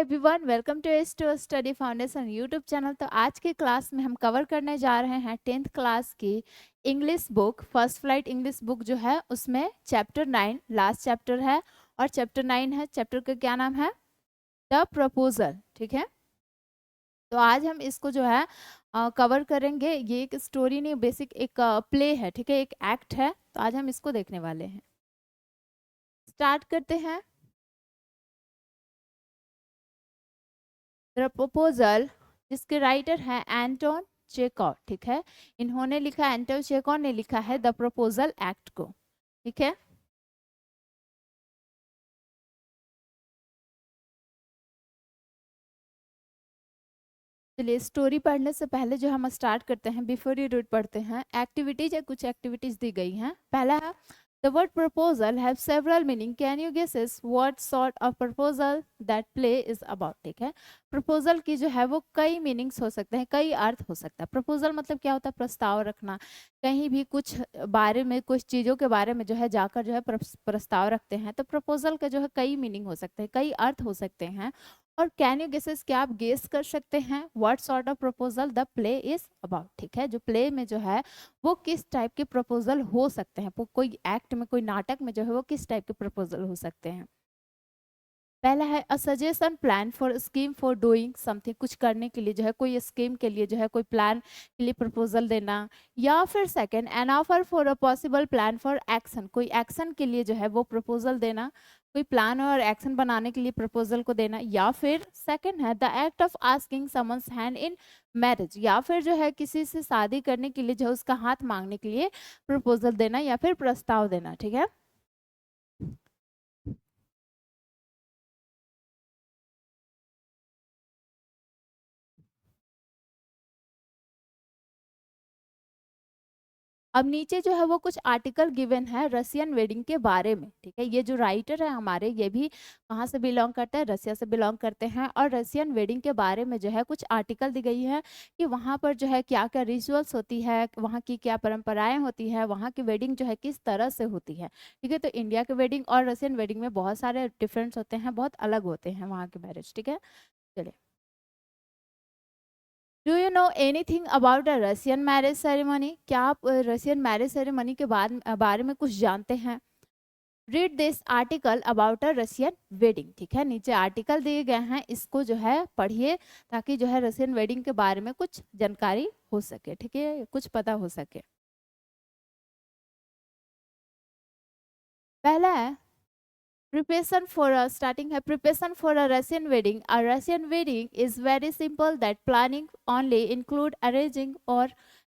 Everyone, welcome to S two study foundation YouTube channel. तो आज के क्लास में हम कवर करने जा रहे हैं 10th क्लास की English book, first flight English book जो है उसमें चैप्टर 9 लास्ट चैप्टर है। और चैप्टर 9 है, चैप्टर का क्या नाम है? The proposal. ठीक है, तो आज हम इसको जो है कवर करेंगे। ये एक स्टोरी नहीं, बेसिक एक प्ले है, ठीक है, एक एक्ट है। तो आज हम इसको देखने वाले हैं। स्टार्ट करते हैं। द प्रपोजल, जिसके राइटर है एंटोन चेकॉव। ठीक है, इन्होंने लिखा, एंटोन चेकॉव ने लिखा है द प्रपोजल एक्ट को। ठीक है, चलिए स्टोरी पढ़ने से पहले जो हम स्टार्ट करते हैं, बिफोर यू रीड पढ़ते हैं एक्टिविटीज या कुछ एक्टिविटीज दी गई हैं। पहला है the word proposal have several meaning, can you guesses what sort of proposal that play is about. ठीक है, प्रपोजल की जो है वो कई मीनिंग्स हो सकते हैं, कई अर्थ हो सकता है। प्रपोजल मतलब क्या होता है? प्रस्ताव रखना, कहीं भी कुछ बारे में, कुछ चीज़ों के बारे में जो है जाकर जो है प्रस्ताव रखते हैं। तो प्रपोजल का जो है कई मीनिंग हो सकते हैं, कई अर्थ हो सकते हैं। और कैन यू गेसेस, क्या आप गेस कर सकते हैं what sort of proposal the play is about. ठीक है, जो प्ले में जो है वो किस टाइप के प्रपोजल हो सकते हैं, कोई एक्ट में, कोई नाटक में जो है वो किस टाइप के प्रपोजल हो सकते हैं। पहला है a suggestion plan for scheme for doing something, कुछ करने के लिए जो है, कोई स्कीम के लिए जो है, कोई प्लान के लिए प्रपोजल देना। या फिर second, an offer for a possible plan for action, कोई एक्शन के लिए जो है वो प्रपोजल देना, कोई प्लान और एक्शन बनाने के लिए प्रपोजल को देना। या फिर सेकंड है the act of asking summons hand in marriage, या फिर जो है किसी से शादी करने के लिए जो है उसका हाथ मांगने के लिए प्रपोजल देना या फिर प्रस्ताव देना। ठीक है, अब नीचे जो है वो कुछ आर्टिकल गिवन है रशियन वेडिंग के बारे में। ठीक है, ये जो राइटर है हमारे, ये भी कहाँ से बिलोंग करते हैं? रसिया से बिलोंग करते हैं। और रशियन वेडिंग के बारे में जो है कुछ आर्टिकल दी गई है कि वहाँ पर जो है क्या क्या रिचुअल्स होती है, वहाँ की क्या परंपराएं होती है, वहाँ की वेडिंग जो है किस तरह से होती है। ठीक है, तो इंडिया के वेडिंग और रशियन वेडिंग में बहुत सारे डिफरेंस होते हैं, बहुत अलग होते हैं वहाँ के मैरिज। ठीक है, चलिए, do you know anything about a Russian marriage ceremony? क्या आप रशियन मैरिज सेरेमनी के बारे में कुछ जानते हैं? Read this article about a Russian wedding. ठीक है, नीचे आर्टिकल दिए गए हैं, इसको जो है पढ़िए ताकि जो है रशियन वेडिंग के बारे में कुछ जानकारी हो सके। ठीक है, कुछ पता हो सके। पहला है preparation for a starting है preparation for a Russian wedding. A Russian wedding is very simple that planning only include arranging or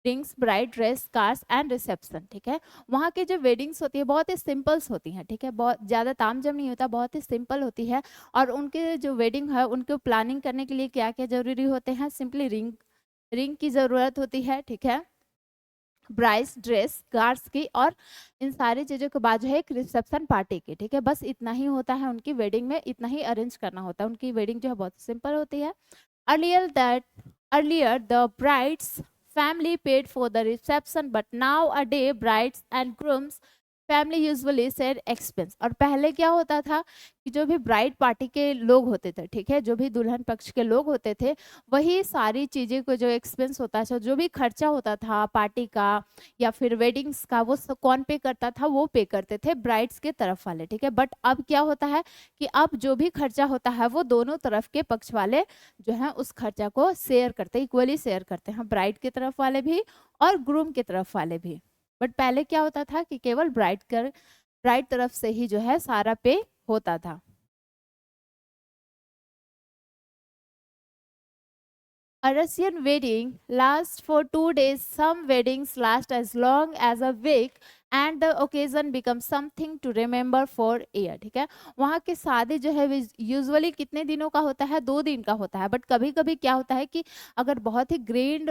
rings, bride dress, cars and reception. ठीक है, वहाँ की जो वेडिंग्स होती है बहुत ही सिंपल्स होती हैं। ठीक है, बहुत ज़्यादा तामझाम नहीं होता, बहुत ही सिंपल होती है। और उनके जो वेडिंग है उनको प्लानिंग करने के लिए क्या क्या जरूरी होते हैं? सिंपली रिंग, रिंग की ज़रूरत होती है। ठीक है, ब्राइड्स ड्रेस, कार्ड्स की, और इन सारी चीज़ों के बाद जो है एक रिसेप्शन पार्टी की। ठीक है, बस इतना ही होता है उनकी वेडिंग में, इतना ही अरेंज करना होता है। उनकी वेडिंग जो है बहुत सिंपल होती है। Earlier that earlier the brides family paid for the reception, but now a day brides and grooms family usually share expense. और पहले क्या होता था कि जो भी ब्राइड पार्टी के लोग होते थे, ठीक है, जो भी दुल्हन पक्ष के लोग होते थे, वही सारी चीज़ें को जो एक्सपेंस होता था, जो भी खर्चा होता था पार्टी का या फिर वेडिंग्स का, वो कौन पे करता था? वो पे करते थे ब्राइड्स के तरफ वाले। ठीक है, बट अब क्या होता है कि अब जो भी खर्चा होता है वो दोनों तरफ के पक्ष वाले जो है उस खर्चा को शेयर करते, इक्वली शेयर करते हैं, ब्राइड की तरफ वाले भी और ग्रूम की तरफ वाले भी। बट पहले क्या होता था कि केवल ब्राइड तरफ से ही जो है सारा पे होता था। A Russian wedding lasts for 2 days. Some weddings last as long as a week and the occasion becomes something to remember for year. ठीक है, वहाँ की शादी जो है यूजुअली कितने दिनों का होता है? 2 दिन का होता है। बट कभी कभी क्या होता है कि अगर बहुत ही ग्रैंड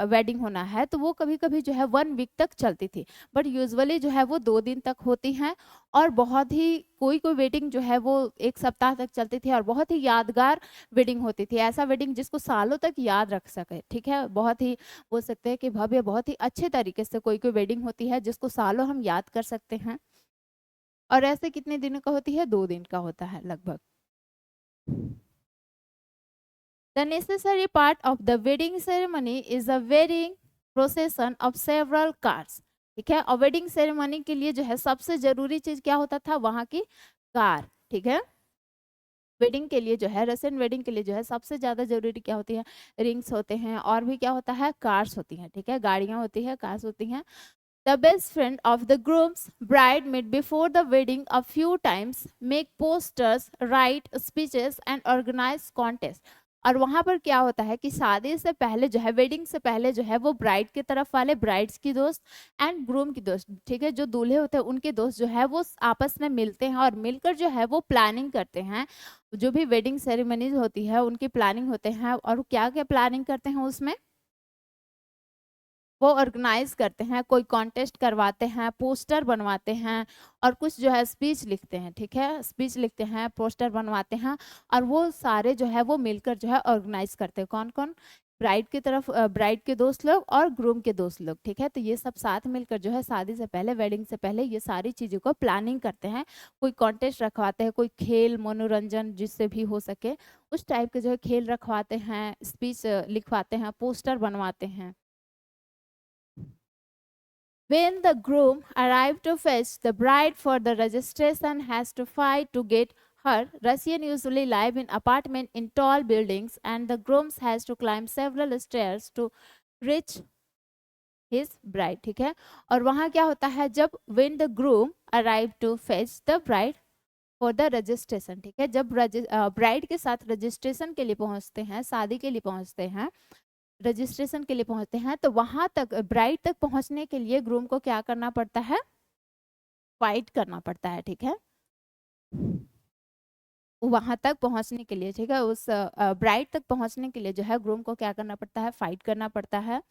वेडिंग होना है तो वो कभी कभी जो है 1 वीक तक चलती थी। बट यूजुअली जो है वो 2 दिन तक होती हैं। और बहुत ही कोई कोई वेडिंग जो है वो 1 सप्ताह तक चलती थी और बहुत ही यादगार वेडिंग होती थी। ऐसा वेडिंग जिसको सालों तक याद रख सके। ठीक है, बहुत ही बोल सकते हैं कि भव्य, बहुत ही अच्छे तरीके से कोई कोई वेडिंग होती है जिसको सालों हम याद कर सकते हैं। और ऐसे कितने दिनों का होती है? 2 दिन का होता है लगभग। The necessary part of the wedding ceremony is a wedding procession of several cars. ठीक है, और वेडिंग सेरेमनी के लिए जो है सबसे जरूरी चीज क्या होता था, वहां की कार। ठीक है, वेडिंग के लिए जो है, रशियन वेडिंग के लिए जो है सबसे ज्यादा जरूरी क्या होती है, रिंग्स होते हैं, और भी क्या होता है, कार्स होती हैं। ठीक है, गाड़ियां होती है, कार्स होती हैं। The best friend of the groom's bride meet before the wedding a few times, make posters, write speeches and organize contests. और वहां पर क्या होता है कि शादी से पहले जो है, वेडिंग से पहले जो है, वो ब्राइड की तरफ वाले, ब्राइड्स की दोस्त एंड ग्रूम की दोस्त, ठीक है, जो दूल्हे होते हैं उनके दोस्त जो है वो आपस में मिलते हैं और मिलकर जो है वो प्लानिंग करते हैं। जो भी वेडिंग सेरेमनीज होती है उनकी प्लानिंग होते हैं, और क्या क्या प्लानिंग करते हैं उसमें, वो ऑर्गेनाइज करते हैं, कोई कॉन्टेस्ट करवाते हैं, पोस्टर बनवाते हैं, और कुछ जो है स्पीच लिखते हैं। ठीक है, स्पीच लिखते हैं, पोस्टर बनवाते हैं, और वो सारे जो है वो मिलकर जो है ऑर्गेनाइज करते हैं। कौन कौन, ब्राइड की तरफ, ब्राइड के दोस्त लोग और ग्रूम के दोस्त लोग। ठीक है, तो ये सब साथ मिलकर जो है शादी से पहले, वेडिंग से पहले ये सारी चीज़ों को प्लानिंग करते हैं। कोई कॉन्टेस्ट रखवाते हैं, कोई खेल मनोरंजन जिससे भी हो सके उस टाइप के जो है खेल रखवाते हैं, स्पीच लिखवाते हैं, पोस्टर बनवाते हैं। When the groom arrived to fetch the bride for the registration has to fight to get her. Russian usually live in apartment in tall buildings and the grooms has to climb several stairs to reach his bride. ठीक है, और वहाँ क्या होता है, जब when the groom arrived to fetch the bride for the registration, ठीक है, जब ब्राइड के साथ रजिस्ट्रेशन के लिए पहुंचते हैं, शादी के लिए पहुंचते हैं, रजिस्ट्रेशन के लिए पहुंचते हैं, तो वहां तक, ब्राइड तक पहुंचने के लिए ग्रूम को क्या करना पड़ता है, फाइट करना पड़ता है। ठीक है, वहां तक पहुंचने के लिए, ठीक है, उस ब्राइड तक पहुंचने के लिए जो है ग्रूम को क्या करना पड़ता है, फाइट करना पड़ता है।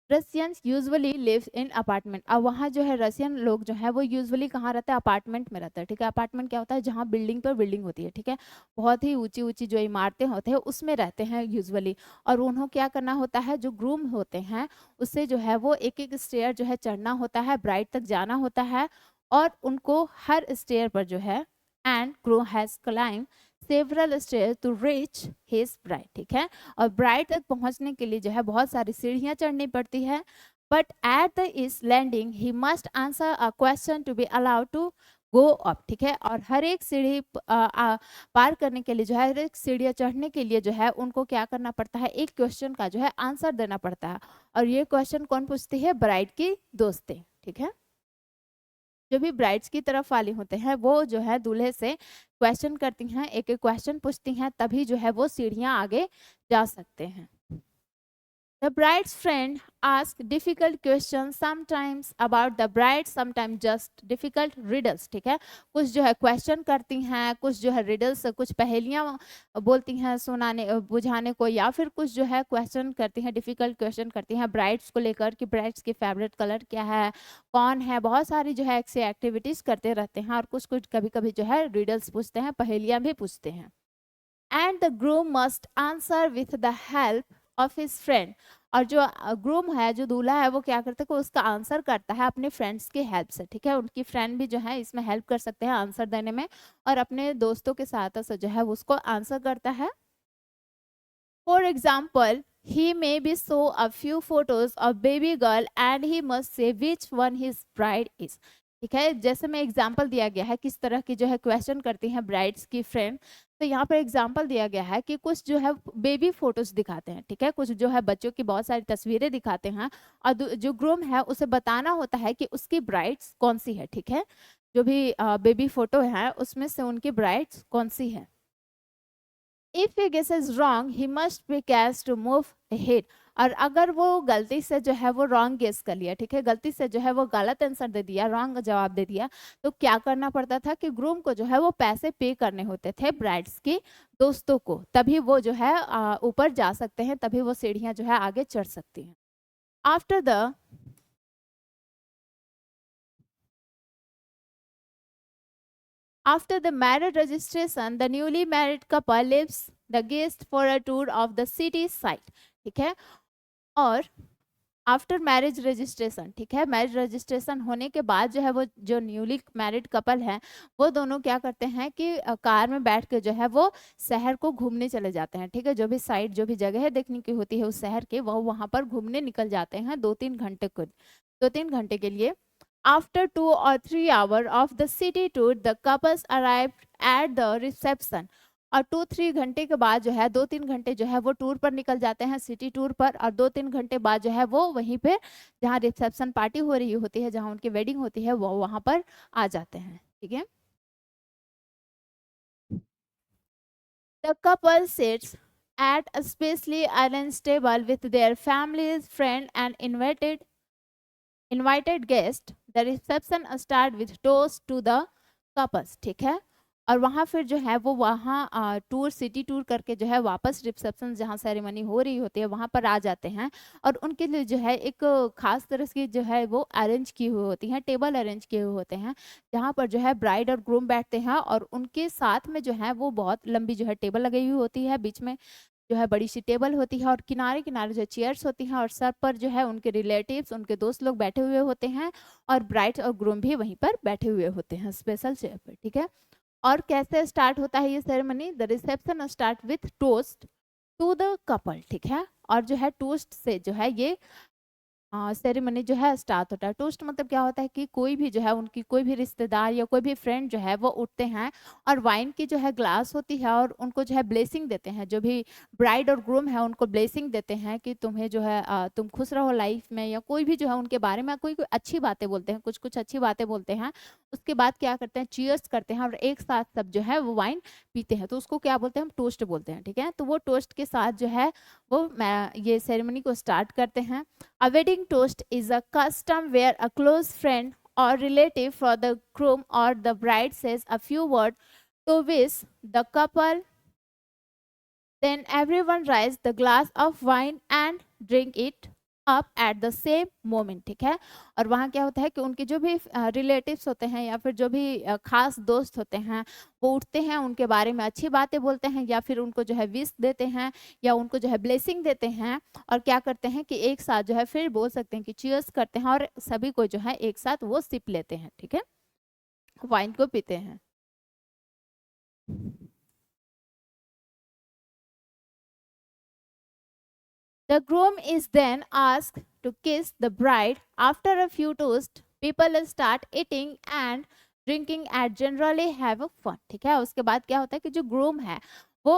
Russians usually live in apartment. अब वहाँ जो है रशियन लोग जो है वो यूजुअली कहाँ रहते हैं, अपार्टमेंट में रहते हैं। ठीक है, अपार्टमेंट क्या होता है, जहाँ बिल्डिंग पर बिल्डिंग होती है। ठीक है, बहुत ही ऊंची ऊंची जो इमारतें होते हैं उसमें रहते हैं यूजुअली। और उन्होंने क्या करना होता है, जो ग्रूम होते हैं उससे जो है वो एक एक स्टेयर जो है चढ़ना होता है, ब्राइड तक जाना होता है, और उनको हर स्टेयर पर जो है, and groom has climb several stair to reach his bride. ठीक है, और ब्राइड तक पहुंचने के लिए जो है बहुत सारी सीढ़ियां चढ़नी पड़ती है। But at the is landing he must answer a question to be allowed to go up. ठीक है, और हर एक सीढ़ी पार करने के लिए जो है, हर एक सीढ़ियाँ चढ़ने के लिए जो है उनको क्या करना पड़ता है, एक क्वेश्चन का जो है आंसर देना पड़ता है। और ये क्वेश्चन कौन पूछती है, ब्राइड की दोस्तें। ठीक है, जो भी ब्राइड्स की तरफ वाली होते हैं वो जो है दूल्हे से क्वेश्चन करती हैं, एक एक क्वेश्चन पूछती हैं, तभी जो है वो सीढ़ियां आगे जा सकते हैं। The bride's friend ask difficult questions sometimes about the bride, sometimes just difficult riddles. ठीक है, कुछ जो है क्वेश्चन करती हैं, कुछ जो है रिडल्स, कुछ पहेलियां बोलती हैं सुनाने बुझाने को, या फिर कुछ जो है क्वेश्चन करती हैं, डिफिकल्ट क्वेश्चन करती हैं ब्राइड्स को लेकर कि ब्राइड्स की फेवरेट कलर क्या है, कौन है, बहुत सारी जो है ऐसी एक्टिविटीज करते रहते हैं, और कुछ कुछ कभी कभी जो है रिडल्स पूछते हैं, पहेलियां भी पूछते हैं। And the groom must answer with the help of his friend. और जो ग्रूम है, जो दूल्हा है, वो क्या करता है, उसका आंसर करता है अपने फ्रेंड्स की हेल्प से। ठीक है, उनकी फ्रेंड भी जो है इसमें हेल्प कर सकते हैं आंसर देने में, और अपने दोस्तों के साथ से जो है उसको आंसर करता है। For example, he maybe saw a few photos of baby girl and he must say which one his bride is। ठीक है, जैसे में एग्जाम्पल दिया गया है किस तरह की जो है क्वेश्चन करती हैं ब्राइड्स की फ्रेंड, तो यहाँ पर एग्जाम्पल दिया गया है कि कुछ जो है बेबी फोटोज दिखाते हैं। ठीक है, कुछ जो है बच्चों की बहुत सारी तस्वीरें दिखाते हैं, और जो ग्रूम है उसे बताना होता है कि उसकी ब्राइड्स कौन सी है। ठीक है, जो भी बेबी फोटो है उसमें से उनकी ब्राइड्स कौन सी है। If he guesses wrong he must be cast to move ahead। और अगर वो गलती से जो है वो रॉन्ग गेस कर लिया, ठीक है, गलती से जो है वो गलत आंसर दे दिया, रॉन्ग जवाब दे दिया, तो क्या करना पड़ता था कि ग्रूम को जो है वो पैसे पे करने होते थे ब्राइड्स की दोस्तों को, तभी वो जो है ऊपर जा सकते हैं, तभी वो सीढ़ियां जो है आगे चढ़ सकती हैं। After the After the marriage registration, the newly married couple leaves the guest for a tour of the city site। ठीक है, और आफ्टर मैरिज रजिस्ट्रेशन, ठीक है, मैरिज रजिस्ट्रेशन होने के बाद जो है वो जो न्यूली मैरिड कपल है वो दोनों क्या करते हैं कि कार में बैठ के जो है वो शहर को घूमने चले जाते हैं, ठीक है, जो भी साइड जो भी जगह देखने की होती है उस शहर के वो वहां पर घूमने निकल जाते हैं 2-3 घंटे के लिए। After 2 or 3 hours of the city tour, the couples arrived at the reception. और 2-3 घंटे के बाद जो है 2-3 घंटे जो है वो टूर पर निकल जाते हैं, सिटी टूर पर, और 2-3 घंटे बाद जो है वो वहीं पे जहाँ रिसेप्शन पार्टी हो रही होती है, जहाँ उनकी वेडिंग होती है, वो वहां पर आ जाते हैं, ठीक है। The couple sits at a specially arranged table with their families, friends, and invited guest. The reception start with toast to the couples, ठीक है। और वहाँ फिर जो है वो वहाँ टूर सिटी टूर करके जो है वापस रिसेप्शन जहाँ सेरेमनी हो रही होती है वहाँ पर आ जाते हैं, और उनके लिए जो है एक खास तरह की जो है वो अरेंज की हुई होती है, टेबल अरेंज किए हुए होते हैं, जहाँ पर जो है ब्राइड और ग्रूम बैठते हैं, और उनके साथ में जो है वो बहुत लंबी जो है टेबल लगी हुई होती है, बीच में जो है बड़ी सी टेबल होती है, और किनारे किनारे जो चेयर्स होती हैं, और सर पर जो है उनके रिलेटिव्स, उनके दोस्त लोग बैठे हुए होते हैं, और ब्राइड और ग्रूम भी वहीं पर बैठे हुए होते हैं स्पेशल चेयर पर, ठीक है। और कैसे स्टार्ट होता है ये ceremony? The reception start with toast to the couple, ठीक है। और जो है टोस्ट से जो है ये सेरेमनी जो है स्टार्ट होता है। टोस्ट मतलब क्या होता है कि कोई भी जो है उनकी कोई भी रिश्तेदार या कोई भी फ्रेंड जो है वो उठते हैं, और वाइन की जो है ग्लास होती है, और उनको जो है ब्लेसिंग देते हैं, जो भी ब्राइड और ग्रूम है उनको ब्लेसिंग देते हैं कि तुम्हें जो है तुम खुश रहो लाइफ में, या कोई भी जो है उनके बारे में कोई कोई अच्छी बातें बोलते हैं, कुछ कुछ अच्छी बातें बोलते हैं। उसके बाद क्या करते हैं, चीयर्स करते हैं, और एक साथ सब जो है वो वाइन पीते हैं, तो उसको क्या बोलते हैं, हम टोस्ट बोलते हैं, ठीक है। तो वो टोस्ट के साथ जो है वो ये सेरेमनी को स्टार्ट करते हैं। A wedding toast is a custom where a close friend or relative for the groom or the bride says a few words to wish the couple. Then everyone raises the glass of wine and drink it up at the same moment, ठीक है। और वहाँ क्या होता है कि उनके जो भी रिलेटिव्स होते हैं या फिर जो भी खास दोस्त होते हैं वो उठते हैं, उनके बारे में अच्छी बातें बोलते हैं, या फिर उनको जो है विश देते हैं, या उनको जो है ब्लेसिंग देते हैं, और क्या करते हैं कि एक साथ जो है फिर बोल सकते हैं कि चीयर्स करते हैं, और सभी को जो है एक साथ वो सिप लेते हैं, ठीक है, वाइन को पीते हैं। The groom is then asked to kiss the bride. After a few toasts, people start eating and drinking and generally have a fun, ठीक है। उसके बाद क्या होता है कि जो ग्रूम है वो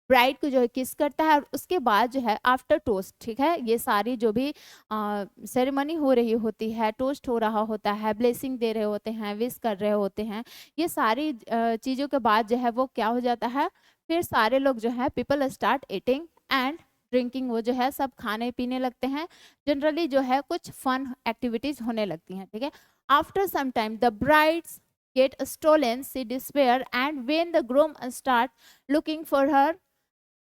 ब्राइड को जो है किस करता है, और उसके बाद जो है आफ्टर टोस्ट, ठीक है, ये सारी जो भी सेरेमनी हो रही होती है, टोस्ट हो रहा होता है, ब्लेसिंग दे रहे होते हैं, विश कर रहे होते हैं, ये सारी चीज़ों के बाद जो है वो क्या हो जाता है, फिर सारे लोग जो है people start eating and drinking, वो जो है सब खाने पीने लगते हैं, जनरली जो है कुछ फन एक्टिविटीज होने लगती हैं, ठीक है। After some time the brides get stolen, she despair, and when the groom start looking for her,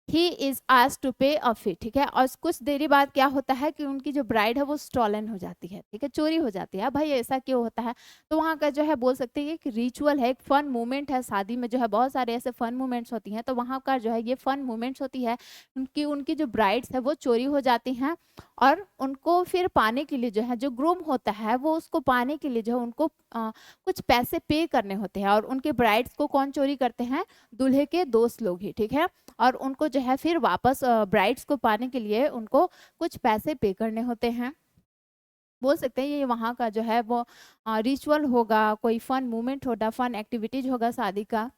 he is asked to pay a फी, ठीक है। और कुछ देरी बाद क्या होता है कि उनकी जो ब्राइड है वो स्टॉलन हो जाती है, ठीक है, चोरी हो जाती है। भाई ऐसा क्यों होता है? तो वहाँ का जो है बोल सकते हैं कि रिचुअल है, एक फन मोमेंट है, शादी में जो है बहुत सारे ऐसे फन मोमेंट्स होती हैं, तो वहाँ का जो है ये फन मोमेंट्स होती है, उनकी उनकी जो ब्राइड्स है वो चोरी हो जाती हैं, और उनको फिर पाने के लिए जो है जो ग्रूम होता है वो उसको पाने के लिए जो है उनको कुछ पैसे पे करने होते हैं, और उनके ब्राइड्स को कौन चोरी करते हैं? दूल्हे के दोस्त लोग ही, ठीक है। और उनको जो है फिर वापस ब्राइड्स को पाने के लिए उनको कुछ पैसे पे करने होते हैं, बोल सकते हैं ये वहाँ का जो है वो रिचुअल होगा, कोई फन मोमेंट होगा, फन एक्टिविटीज होगा शादी का।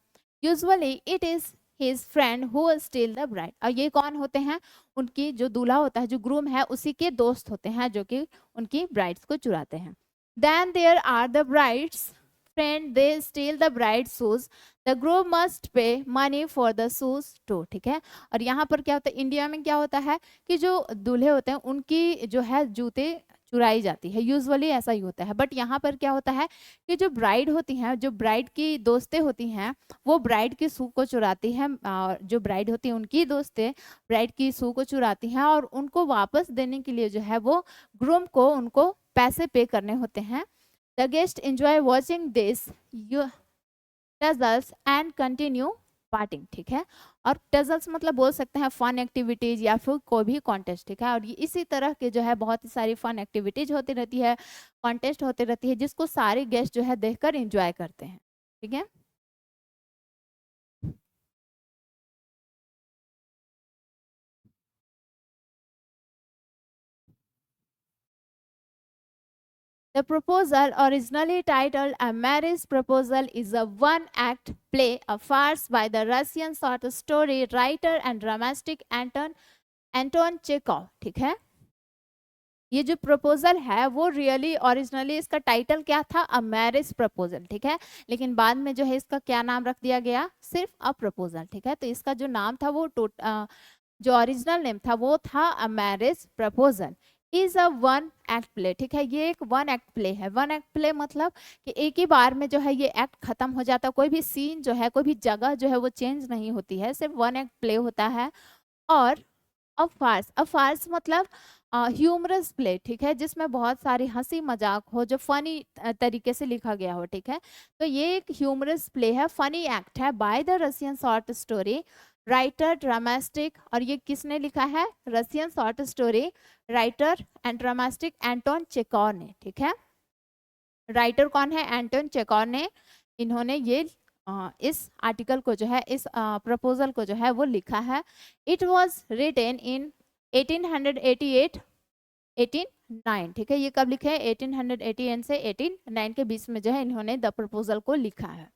Usually it is his friend who steel the bride, और ये कौन होते हैं? उनकी जो दूल्हा होता है, जो ग्रूम है, उसी के दोस्त होते हैं जो कि उनकी ब्राइड्स को चुराते हैं। Then there are the brides friend, they steal the bride shoes, the groom must pay money for the shoes too, ठीक है। और यहाँ पर क्या होता है, इंडिया में क्या होता है कि जो दूल्हे होते हैं उनकी जो है जूते चुराई जाती है, यूजुअली ऐसा ही होता है। बट यहाँ पर क्या होता है कि जो ब्राइड होती हैं, जो ब्राइड की दोस्तें होती हैं, वो ब्राइड की शू को चुराती हैं, और जो ब्राइड होती है उनकी दोस्तें ब्राइड की शू को चुराती हैं, और उनको वापस देने के लिए जो है वो ग्रूम को उनको पैसे पे करने होते हैं। The guest enjoy watching this results and continue partying, ठीक है। और टजल्स मतलब बोल सकते हैं फन एक्टिविटीज या फिर कोई भी कॉन्टेस्ट, ठीक है। और ये इसी तरह के जो है बहुत ही सारी फन एक्टिविटीज होती रहती है, कॉन्टेस्ट होती रहती है, जिसको सारे गेस्ट जो है देखकर एंजॉय करते हैं, ठीक है। The proposal, originally titled A Marriage Proposal, is a one-act play, a farce by the Russian short story writer and dramatic Anton Chekhov, ठीक है। ये जो प्रपोजल है वो रियली ओरिजिनली इसका टाइटल क्या था, अ मैरिज प्रपोजल, ठीक है। लेकिन बाद में जो है इसका क्या नाम रख दिया गया, सिर्फ अ प्रपोजल, ठीक है। तो इसका जो नाम था वो जो ओरिजिनल नेम था वो था a marriage proposal, is a one act play, ठीक है। ये एक वन एक्ट प्ले है। वन एक्ट प्ले मतलब कि एक ही बार में जो है ये एक्ट खत्म हो जाता है, कोई भी सीन जो है, कोई भी जगह जो है वो चेंज नहीं होती है, सिर्फ वन एक्ट प्ले होता है। और अ फार्स मतलब ह्यूमरस प्ले, ठीक है, जिसमें बहुत सारी हंसी मजाक हो, जो फनी तरीके से लिखा गया हो, ठीक है। तो ये एक ह्यूमरस प्ले है, फनी एक्ट है, by the Russian short story writer dramatist, और ये किसने लिखा है, Russian short story writer and dramatist Anton Chekhov ने, ठीक है। राइटर कौन है, एंटोन चेकॉव ने। इन्होंने ये इस आर्टिकल को जो है, इस प्रपोजल को जो है वो लिखा है। इट वॉज रिटेन इन 1888 1809, ठीक है। ये कब लिखे हैं, 1888 से 1809 के बीच में जो है इन्होंने द प्रपोजल को लिखा है।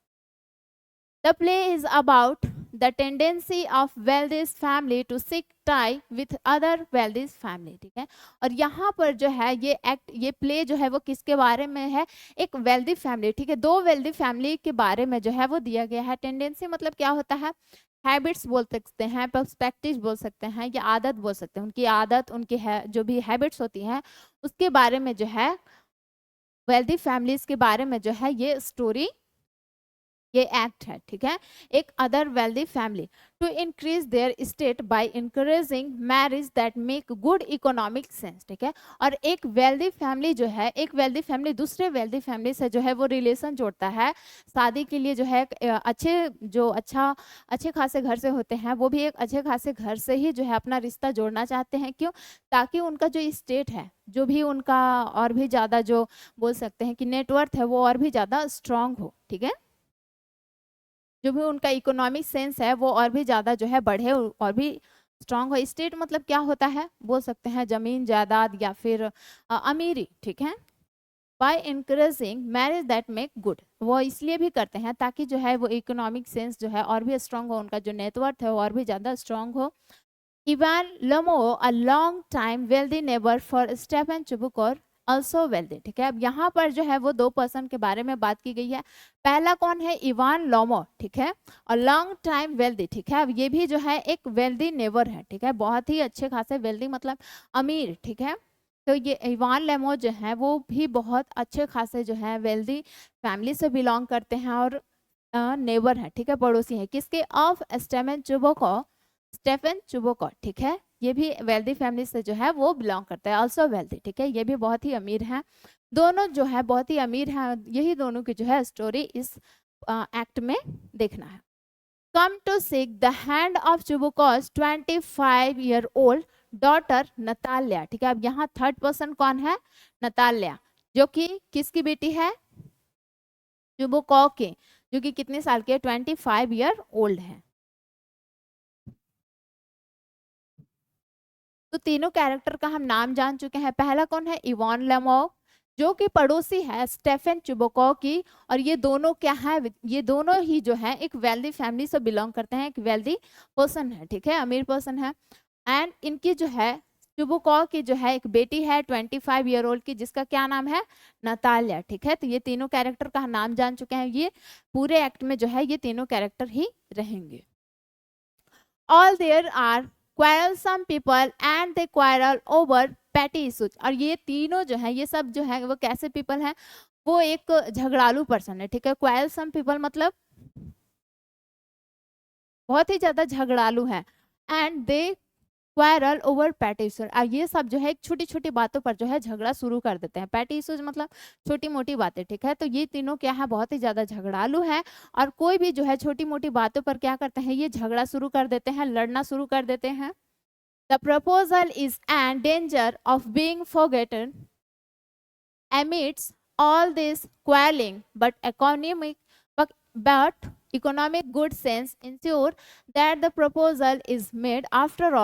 The play is about the tendency of wealthy family to seek tie with other wealthy family, ठीक है। और यहाँ पर जो है ये एक्ट, ये प्ले जो है वो किसके बारे में है, एक वेल्दी फैमिली, ठीक है, दो वेल्दी फैमिली के बारे में जो है वो दिया गया है। टेंडेंसी मतलब क्या होता है, हैबिट्स बोल सकते हैं, पर्सपेक्टिव बोल सकते हैं, या आदत बोल सकते हैं, उनकी आदत, उनकी है जो भी हैबिट्स होती हैं उसके बारे में जो है, वेल्दी फैमिलीज के बारे में जो है ये स्टोरी, ये एक्ट है, ठीक है। एक other wealthy family to increase their state by encouraging marriage that make good economic sense, ठीक है। और एक वेल्दी फैमिली जो है, एक वेल्दी फैमिली दूसरे वेल्दी फैमिली से जो है वो रिलेशन जोड़ता है, शादी के लिए जो है अच्छे खासे घर से होते हैं, वो भी एक अच्छे खासे घर से ही जो है अपना रिश्ता जोड़ना चाहते हैं, क्यों, ताकि उनका जो स्टेट है, जो भी उनका और भी ज़्यादा जो बोल सकते हैं कि नेटवर्थ है वो और भी ज़्यादा स्ट्रांग हो, ठीक है। जो भी उनका इकोनॉमिक सेंस है वो और भी ज़्यादा जो है बढ़े और भी स्ट्रांग हो। स्टेट मतलब क्या होता है, बोल सकते हैं जमीन जायदाद या फिर अमीरी, ठीक है। By encouraging marriage that make good, वो इसलिए भी करते हैं ताकि जो है वो इकोनॉमिक सेंस जो है और भी स्ट्रांग हो, उनका जो नेटवर्थ है वो और भी ज़्यादा स्ट्रांग हो। Ivan Lomov, a long time wealthy neighbour for Stepan Chubukov, also wealthy, ठीक है। अब यहाँ पर जो है वो दो पर्सन के बारे में बात की गई है। पहला कौन है, इवान लोमो, ठीक है, और लॉन्ग टाइम वेल्दी, ठीक है। अब ये भी जो है एक वेल्दी नेबर है, ठीक है, बहुत ही अच्छे खासे वेल्दी मतलब अमीर, ठीक है। तो ये इवान लेमो जो है वो भी बहुत अच्छे खासे जो है वेल्दी फैमिली से बिलोंग करते हैं, और नेबर है, ठीक है, पड़ोसी है किसके, ऑफ स्टेफन चुबोको, ठीक है। ये भी वेल्दी फैमिली से जो है वो बिलोंग करता है, ऑल्सो वेल्दी, ठीक है। ये भी बहुत ही अमीर हैं, दोनों जो है बहुत ही अमीर हैं, यही दोनों की जो है स्टोरी इस एक्ट में देखना है। Come to seek the hand of Chubukov's 25-year-old daughter Natalya, ठीक है। अब यहाँ थर्ड पर्सन कौन है, नताल्या, जो कि किसकी बेटी है, चुबुको के, जो कि कितने साल के, 25-year-old है। तो तीनों कैरेक्टर का हम नाम जान चुके हैं। पहला कौन है, इवान लेमोव, जो कि पड़ोसी है स्टेफन चुबोको की, और ये दोनों क्या है, ये दोनों ही जो है एक वेल्दी फैमिली से बिलोंग करते हैं, एक वेल्दी पर्सन है, ठीक है, अमीर पर्सन है। एंड इनकी जो है चुबोको की जो है एक बेटी है 25-year-old की, जिसका क्या नाम है, नताल्या, ठीक है। तो ये तीनों कैरेक्टर का हम नाम जान चुके हैं, ये पूरे एक्ट में जो है ये तीनों कैरेक्टर ही रहेंगे। All there are quarrelsome people and they quarrel over petty issues, और ये तीनों जो है, ये सब जो है वो कैसे पीपल हैं, वो एक झगड़ालू पर्सन है, ठीक है। quarrelsome people मतलब बहुत ही ज्यादा झगड़ालू है, and they quarrel over petty issues, और ये सब जो है छोटी छोटी बातों पर जो है झगड़ा शुरू कर देते हैं। पैटी इशूज मतलब छोटी मोटी बातें, ठीक है। तो ये तीनों क्या है, बहुत ही ज्यादा झगड़ालू है, और कोई भी जो है छोटी मोटी बातों पर क्या करते हैं, ये झगड़ा शुरू कर देते हैं, लड़ना शुरू कर देते हैं। The proposal is an danger of being forgotten amidst all this quarreling, but economic good sense ensure that the proposal is made after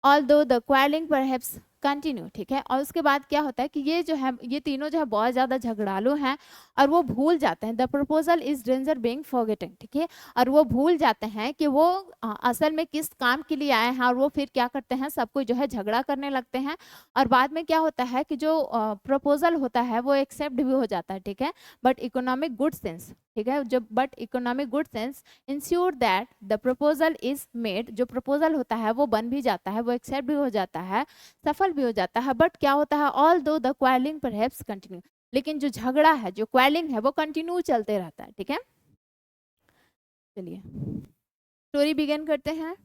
although the quarreling perhaps continue, ठीक है। और उसके बाद क्या होता है कि ये जो है, ये तीनों जो है बहुत ज्यादा झगड़ालू हैं, और वो भूल जाते हैं the proposal is danger being forgotten, ठीक है। और वो भूल जाते हैं कि वो असल में किस काम के लिए आए हैं, और वो फिर क्या करते हैं, सबको जो है झगड़ा करने लगते हैं। और बाद में क्या होता है कि जो प्रपोजल होता है वो एक्सेप्ट भी हो जाता है, ठीक है। बट इकोनॉमिक गुड सेंस, ठीक है, जब but economic good sense ensure that the proposal is made, जो प्रपोजल होता है वो बन भी जाता है, वो एक्सेप्ट भी हो जाता है, सफल भी हो जाता है। बट क्या होता है, ऑल दो द क्वालिंग परहैप्स कंटिन्यू, लेकिन जो झगड़ा है, जो क्वालिंग है, वो कंटिन्यू चलते रहता है, ठीक है। चलिए स्टोरी बिगिन करते हैं।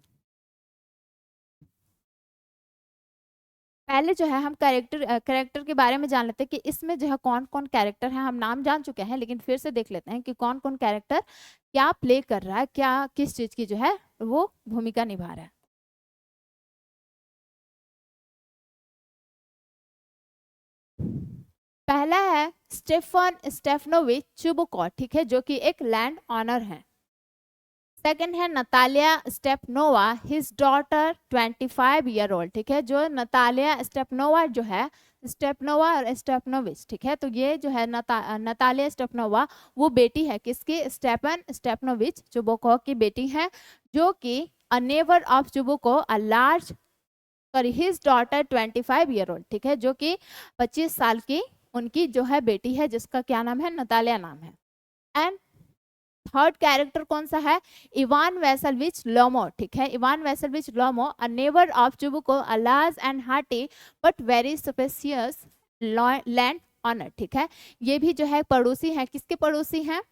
पहले जो है हम कैरेक्टर के बारे में जान लेते हैं कि इसमें जो है कौन कौन कैरेक्टर है। हम नाम जान चुके हैं, लेकिन फिर से देख लेते हैं कि कौन कौन कैरेक्टर क्या प्ले कर रहा है, क्या किस चीज की जो है वो भूमिका निभा रहा है। पहला है स्टेफन स्टेफनोविच चुबुकॉ, ठीक है, जो कि एक लैंड ऑनर है। सेकंड है Natalia Stepanova, his daughter 25 year old, ठीक है, जो नतालिया स्टेपनोवा जो है, स्टेपनोवा और स्टेपनोविच, ठीक है। तो ये जो है नतालिया स्टेपनोवा, वो बेटी है किसकी, स्टेपन स्टेपनोविच चुबुकॉ की बेटी है, जो कि a neighbour of Chubukov a large, sorry, his daughter 25 year old, ठीक है, जो कि 25 साल की उनकी जो है बेटी है, जिसका क्या नाम है, नतालिया नाम है। एंड थर्ड कैरेक्टर कौन सा है, इवान वेसलविच लोमो, ठीक है, Ivan Vassilyevitch Lomov, a neighbour of Chubukov, a large and hearty but very suspicious landowner, ठीक है। ये भी जो है पड़ोसी है, किसके पड़ोसी हैं,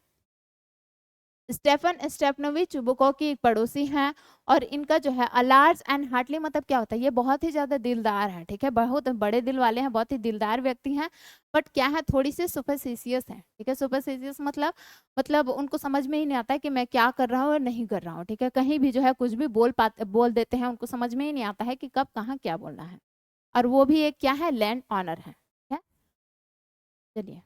स्टेफन स्टेफनोविच चुबुको की एक पड़ोसी हैं। और इनका जो है अलार्ज एंड हार्टली मतलब क्या होता है, ये बहुत ही ज्यादा दिलदार है, ठीक है, बहुत बड़े दिल वाले हैं, बहुत ही दिलदार व्यक्ति हैं। बट क्या है, थोड़ी सी सुपरस्टिशियस है, ठीक है। सुपरस्टिशियस मतलब उनको समझ में ही नहीं आता है कि मैं क्या कर रहा हूँ और नहीं कर रहा हूँ, ठीक है। कहीं भी जो है कुछ भी बोल देते हैं, उनको समझ में ही नहीं आता है कि कब कहाँ क्या बोलना है। और वो भी एक क्या है, लैंड ऑनर है, ठीक है। चलिए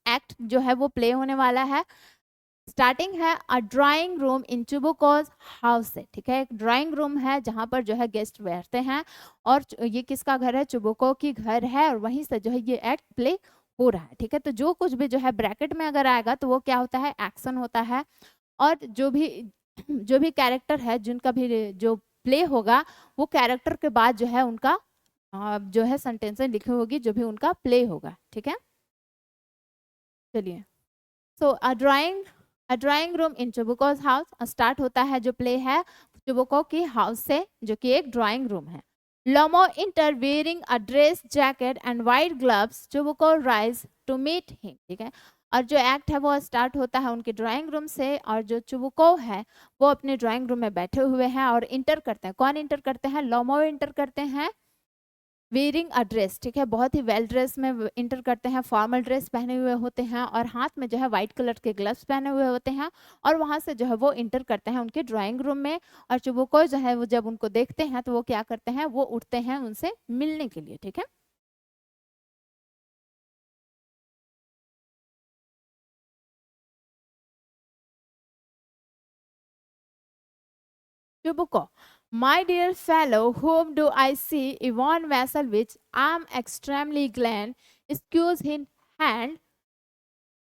एक्ट जो है वो प्ले होने वाला है। स्टार्टिंग है अ drawing room in Chubukov's house से, ठीक है, एक ड्राइंग रूम है जहां पर जो है गेस्ट बैठते हैं, और ये किसका घर है, चुबुको की घर है, और वहीं से जो है ये एक्ट प्ले हो रहा है, ठीक है। तो जो कुछ भी जो है ब्रैकेट में अगर आएगा तो वो क्या होता है, एक्शन होता है। और जो भी कैरेक्टर है, जिनका भी जो प्ले होगा, वो कैरेक्टर के बाद जो है उनका जो है सेंटेंसेस लिखी होगी, जो भी उनका प्ले होगा, ठीक है। चलिए so a drawing room in Chubukov's house start होता है, जो प्ले है चुबुको की हाउस से, जो कि एक ड्राइंग रूम है। Lomov enter wearing a dress jacket and white gloves, Chubukov rise to meet him, ठीक है। और जो एक्ट है वो स्टार्ट होता है उनके ड्राइंग रूम से, और जो चुबुको है वो अपने ड्राइंग रूम में बैठे हुए हैं और इंटर करते हैं। कौन इंटर करते हैं, लोमो इंटर करते हैं वेयरिंग अ ड्रेस, ठीक है, बहुत ही वेल ड्रेस में इंटर करते हैं, फॉर्मल ड्रेस पहने हुए होते हैं, और हाथ में जो है व्हाइट कलर के ग्लव्स पहने हुए होते हैं, और वहां से जो है वो इंटर करते हैं उनके ड्राइंग रूम में। और चुबुको जो है वो जब उनको देखते हैं तो वो क्या करते हैं, वो उठते हैं उनसे मिलने के लिए, ठीक है। चुबुको, my dear fellow, whom do I see, Ivan Vasilevich, I am extremely glad, excuse him hand,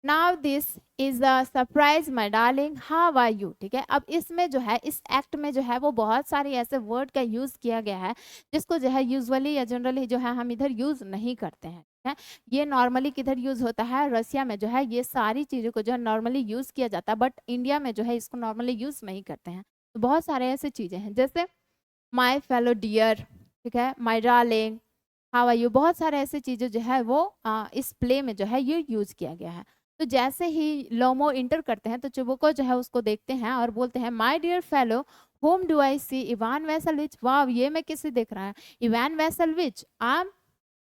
now this is a surprise my darling, how are you, ठीक है। अब इसमें जो है, इस एक्ट में जो है वो बहुत सारे ऐसे वर्ड का यूज किया गया है जिसको जो है यूजुअली या जनरली जो है हम इधर यूज नहीं करते हैं, ठीक है। ये नॉर्मली किधर यूज होता है, रसिया में जो है ये सारी चीजों को जो है नॉर्मली यूज किया जाता है, बट इंडिया में जो है इसको नॉर्मली यूज नहीं करते हैं। तो बहुत सारे ऐसे चीजें हैं, जैसे माई फेलो डियर, ठीक है, my darling, how are you, बहुत सारे ऐसे चीजें जो है वो इस प्ले में जो है ये यूज किया गया है। तो जैसे ही लोमो इंटर करते हैं तो चुबुको जो है उसको देखते हैं और बोलते हैं, my dear fellow whom do I see Ivan Vassilyevitch, वाह ये मैं किसे देख रहा है, Ivan Vassilyevitch, I am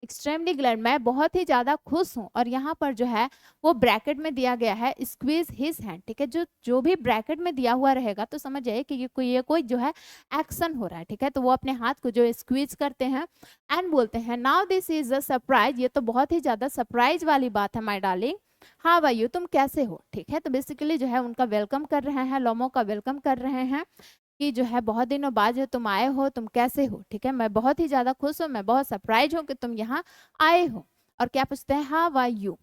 extremely glad, मैं बहुत ही ज्यादा खुश हूँ। और यहाँ पर जो है वो ब्रैकेट में दिया गया है स्क्वीज हिज हैंड, ठीक है, जो जो भी ब्रैकेट में दिया हुआ रहेगा तो समझ जाइए कि ये कोई जो है एक्शन हो रहा है, ठीक है, तो वो अपने हाथ को जो स्क्वीज करते हैं एंड बोलते हैं now this is a surprise, ये तो बहुत ही ज्यादा सरप्राइज वाली बात है my darling, how are you, तुम कैसे हो, ठीक है, तो बेसिकली जो है उनका वेलकम कर रहे हैं, लोमो का वेलकम कर रहे हैं कि जो है बहुत दिनों बाद जो तुम आए हो, तुम कैसे हो, ठीक है, मैं बहुत ही ज्यादा खुश हूँ, मैं बहुत सरप्राइज हूँ कि तुम यहाँ आए हो। और क्या पूछते हैं, how are you,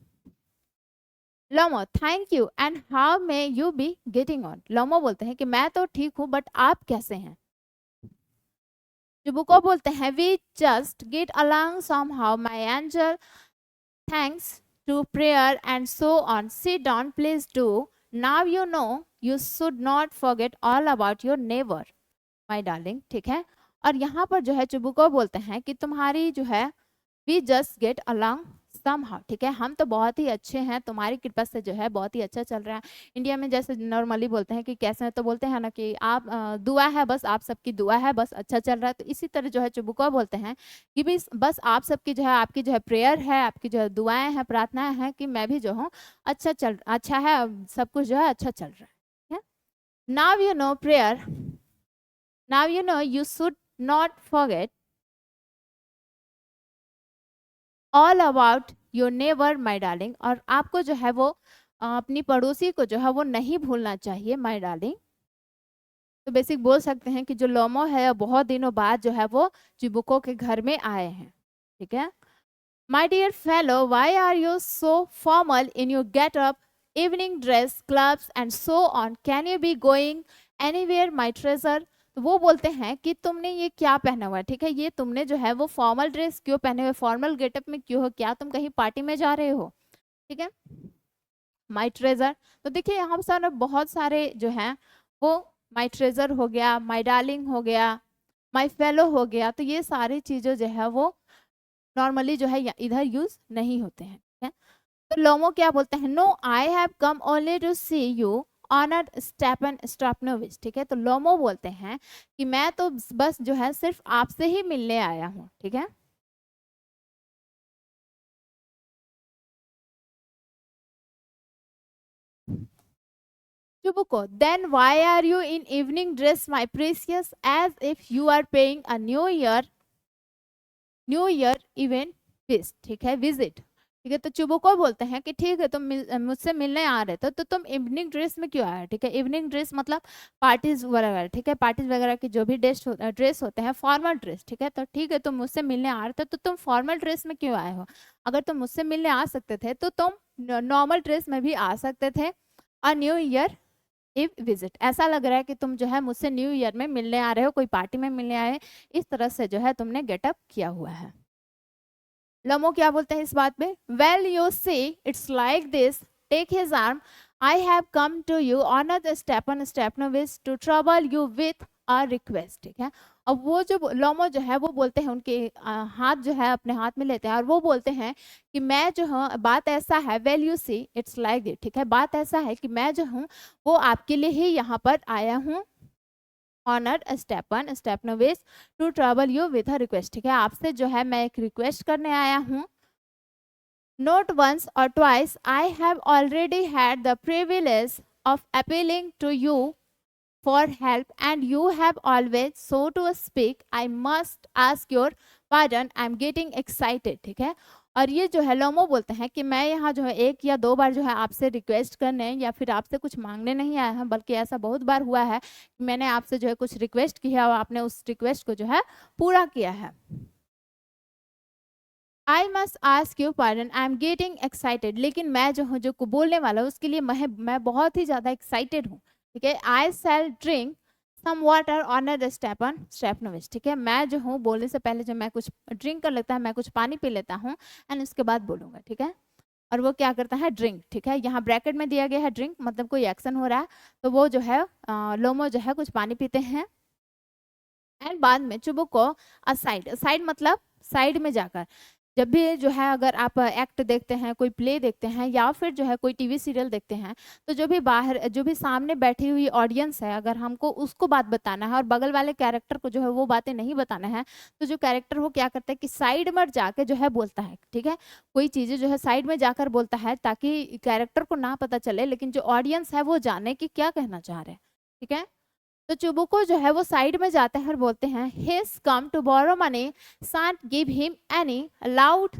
Lomov thank you and how may you be getting on, Lomov बोलते हैं कि मैं तो ठीक हूँ बट आप कैसे हैं, जुबुको बोलते हैं we just get along somehow my angel thanks to prayer and so on. Sit down, please do. Now you know you should not forget all about your neighbor, my darling. ठीक है, और यहाँ पर जो है चुबुको बोलते हैं कि तुम्हारी जो है we just get along somehow, ठीक है, हम तो बहुत ही अच्छे हैं, तुम्हारी कृपा से जो है बहुत ही अच्छा चल रहा है। इंडिया में जैसे नॉर्मली बोलते हैं कि कैसे हैं तो बोलते हैं ना कि आप दुआ है, बस आप सबकी दुआ है, बस अच्छा चल रहा है, तो इसी तरह जो है चुबुको बोलते हैं कि भी बस आप सबकी जो है आपकी जो है प्रेयर है, आपकी जो है दुआएं हैं, प्रार्थनाएं हैं कि मैं भी जो हूँ अच्छा है, सब कुछ जो है अच्छा चल रहा है। Now you know prayer, now you know you should not forget all about your neighbour my darling, और आपको जो है वो अपनी पड़ोसी को जो है वो नहीं भूलना चाहिए माई डार्लिंग। तो बेसिक बोल सकते हैं कि जो लोमो है बहुत दिनों बाद जो है वो चिबुको के घर में आए हैं, ठीक है। My dear fellow, why are you so formal in your get up, evening dress, clubs and so on, can you be going anywhere my treasure, तो वो बोलते हैं कि तुमने ये क्या पहना हुआ है, ठीक है, ये तुमने जो है वो फॉर्मल ड्रेस क्यों पहने हुए, फॉर्मल गेटअप में क्यों हो, क्या तुम कहीं पार्टी में जा रहे हो, ठीक है। माई ट्रेजर, तो देखिए यहाँ पर सारे बहुत सारे जो हैं वो माई ट्रेजर हो गया, माई डार्लिंग हो गया, माई फेलो हो गया, तो ये सारी चीज़ें जो है वो नॉर्मली जो है इधर यूज नहीं होते हैं, ठीक है। तो लोमो क्या बोलते हैं, no I have come only to see you honour Stepan Stepanovich, ठीक है, तो लोमो बोलते हैं कि मैं तो बस जो है सिर्फ आपसे ही मिलने आया हूँ, ठीक है। Chubukov, then why are you in evening dress my precious, as if you are paying a New Year event visit, ठीक है, विजिट, ठीक है, तो चुबुको बोलते हैं कि ठीक है तुम मुझसे मिलने आ रहे थे तो तुम इवनिंग ड्रेस में क्यों आए, ठीक है, इवनिंग ड्रेस मतलब पार्टीज वगैरह, ठीक है, पार्टीज वगैरह की जो भी ड्रेस होते हैं फॉर्मल ड्रेस, ठीक है, तो ठीक है तुम मुझसे मिलने आ रहे थे तो तुम फॉर्मल ड्रेस में क्यों आए हो, अगर तुम मुझसे मिलने आ सकते थे तो तुम नॉर्मल ड्रेस में भी आ सकते थे। और न्यू ईयर इव विजिट, ऐसा लग रहा है कि तुम जो है मुझसे न्यू ईयर में मिलने आ रहे हो, कोई पार्टी में मिलने आए, इस तरह से जो है तुमने गेटअप किया हुआ है। लमो क्या बोलते हैं इस बात पे, well you see it's like this, take his arm, I have come to you honour the Stepan Stepanovich to trouble you with a request, ठीक है। अब वो जो लोमो जो है वो बोलते हैं उनके हाथ जो है अपने हाथ में लेते हैं और वो बोलते हैं कि मैं जो हूँ, बात ऐसा है, well you see it's like this, ठीक है, बात ऐसा है कि मैं जो हूँ वो आपके लिए ही यहाँ पर आया हूँ, honoured Stepan Stepanovich to trouble you with a request, ठीक है, आपसे जो है मैं एक रिक्वेस्ट करने आया हूँ। Not once or twice, I have already had the privilege of appealing to you for help and you have always so to speak, I must ask your pardon, I am getting excited, ठीक है। और ये जो है Lomov बोलते हैं कि मैं यहाँ जो है एक या दो बार जो है आपसे रिक्वेस्ट करने या फिर आपसे कुछ मांगने नहीं आया हूँ, बल्कि ऐसा बहुत बार हुआ है कि मैंने आपसे जो है कुछ रिक्वेस्ट की है और आपने उस रिक्वेस्ट को जो है पूरा किया है। आई must ask you pardon, I am getting excited, लेकिन मैं जो हूँ जो बोलने वाला हूँ उसके लिए मैं बहुत ही ज़्यादा एक्साइटेड हूँ, ठीक है। I shall drink some water on the Stepan Stepanovitch, ठीक है, मैं जो हूँ बोलने से पहले जो मैं कुछ ड्रिंक कर लेता है, मैं कुछ पानी पी लेता हूँ एंड उसके बाद बोलूँगा, ठीक है। और वो क्या करता है, ड्रिंक, ठीक है, यहाँ ब्रैकेट में दिया गया है ड्रिंक मतलब कोई एक्शन हो रहा है, तो वो जो है लोमो जो है कुछ पानी पीते हैं एंड बाद में चुबुको असाइड, साइड मतलब साइड में जाकर, जब भी जो है अगर आप एक्ट देखते हैं, कोई प्ले देखते हैं या फिर जो है कोई टीवी सीरियल देखते हैं, तो जो भी सामने बैठी हुई ऑडियंस है, अगर हमको उसको बात बताना है और बगल वाले कैरेक्टर को जो है वो बातें नहीं बताना है, तो जो कैरेक्टर वो क्या करता है कि साइड में जाके जो है बोलता है, ठीक है। कोई चीजें जो है साइड में जाकर बोलता है ताकि कैरेक्टर को ना पता चले, लेकिन जो ऑडियंस है वो जाने कि क्या कहना चाह रहे हैं, ठीक है। तो चुबुको जो है वो साइड में जाते हैं और बोलते हैं, he's come to borrow money, shan't give him any, loud,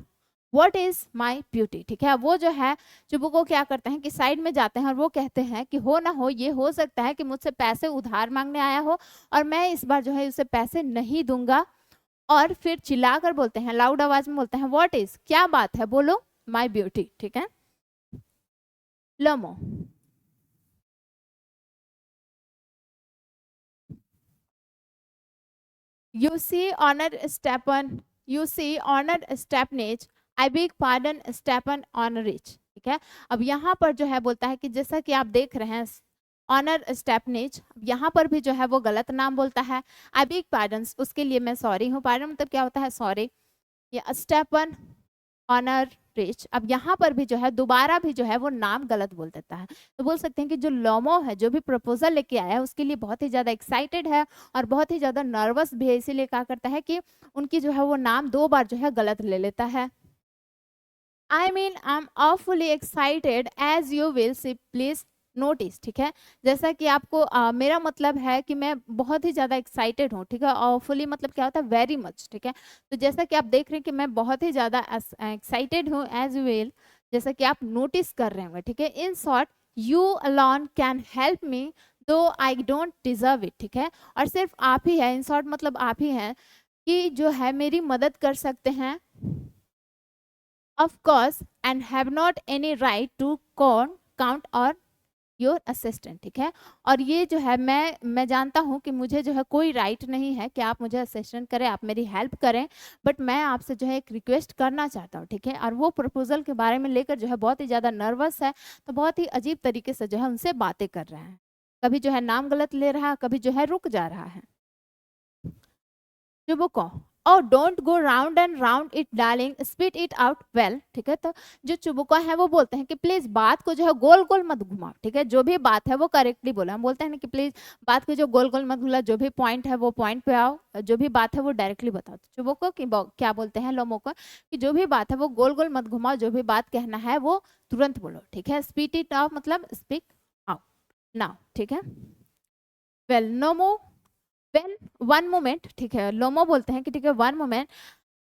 what is my beauty, ठीक है। वो जो है चुबुको क्या करते हैं कि साइड में जाते हैं और वो कहते हैं कि हो ना हो, ये हो सकता है कि मुझसे पैसे उधार मांगने आया हो और मैं इस बार जो है उसे पैसे नहीं दूंगा। और फिर चिल्लाकर बोलते हैं, लाउड आवाज में बोलते हैं, व्हाट इज, क्या बात है, बोलो, माई ब्यूटी, ठीक है। लमो, You see, honored Stephen, you see, honored Stepanage, I beg pardon, Stephen Honorich, ठीक है। अब यहाँ पर जो है बोलता है कि जैसा कि आप देख रहे हैं, ऑनर स्टेपनेज, यहाँ पर भी जो है वो गलत नाम बोलता है। आई बिग पार्डन, उसके लिए मैं सॉरी हूँ। पार्डन मतलब क्या होता है, सॉरी। या स्टेपन ऑनर रिच, अब यहाँ पर भी जो है दोबारा भी जो है वो नाम गलत बोल देता है। तो बोल सकते हैं कि जो लोमो है, जो भी प्रपोजल लेके आया है, उसके लिए बहुत ही ज्यादा एक्साइटेड है और बहुत ही ज्यादा नर्वस भी है, इसीलिए क्या करता है कि उनकी जो है वो नाम 2 बार जो है गलत ले लेता है। I mean I am awfully excited as you will see, please notice, ठीक है। जैसा कि आपको मेरा मतलब है कि मैं बहुत ही ज्यादा एक्साइटेड हूँ, ठीक है। awfully मतलब क्या होता है, वेरी मच, ठीक है। तो जैसा कि आप देख रहे हैं कि मैं बहुत ही ज्यादा एक्साइटेड हूँ, एज यू विल, जैसा कि आप नोटिस कर रहे होंगे, ठीक है। In short, you alone can help me दो आई डोंट डिजर्व इट, ठीक है। और सिर्फ आप ही है, इन शॉर्ट मतलब आप ही हैं कि जो है मेरी मदद कर सकते हैं, of course, and have not any right to count or your assistant, ठीक है। और ये जो है मैं जानता हूँ कि मुझे जो है कोई राइट नहीं है कि आप मुझे असिस्टेंट करें, आप मेरी हेल्प करें, बट मैं आपसे जो है एक रिक्वेस्ट करना चाहता हूँ, ठीक है। और वो प्रपोजल के बारे में लेकर जो है बहुत ही ज़्यादा नर्वस है, तो बहुत ही अजीब तरीके से जो है उनसे बातें कर रहा है। कभी जो है नाम गलत ले रहा है, कभी जो है रुक जा रहा है। Chubukov, oh don't go round and round it darling, spit it out well, ठीक है। तो जो चुबुका है वो बोलते हैं कि प्लीज बात को जो है गोल गोल मत घुमाओ, ठीक है। जो भी बात है वो करेक्टली बोला, हम बोलते हैं ना कि प्लीज बात को जो गोल गोल मत घुमा, जो भी पॉइंट है वो पॉइंट पे आओ, जो भी बात है वो डायरेक्टली बताओ। चुबुको की क्या बोलते हैं लोमो को कि जो भी बात है वो गोल गोल मत घुमाओ, जो भी बात कहना है वो तुरंत बोलो, ठीक है। स्पीट इट आउट मतलब स्पीक आउट नाउ, ठीक है। वेल नोमो, वेन वन मोमेंट, ठीक है। लोमो बोलते हैं कि ठीक है, one moment,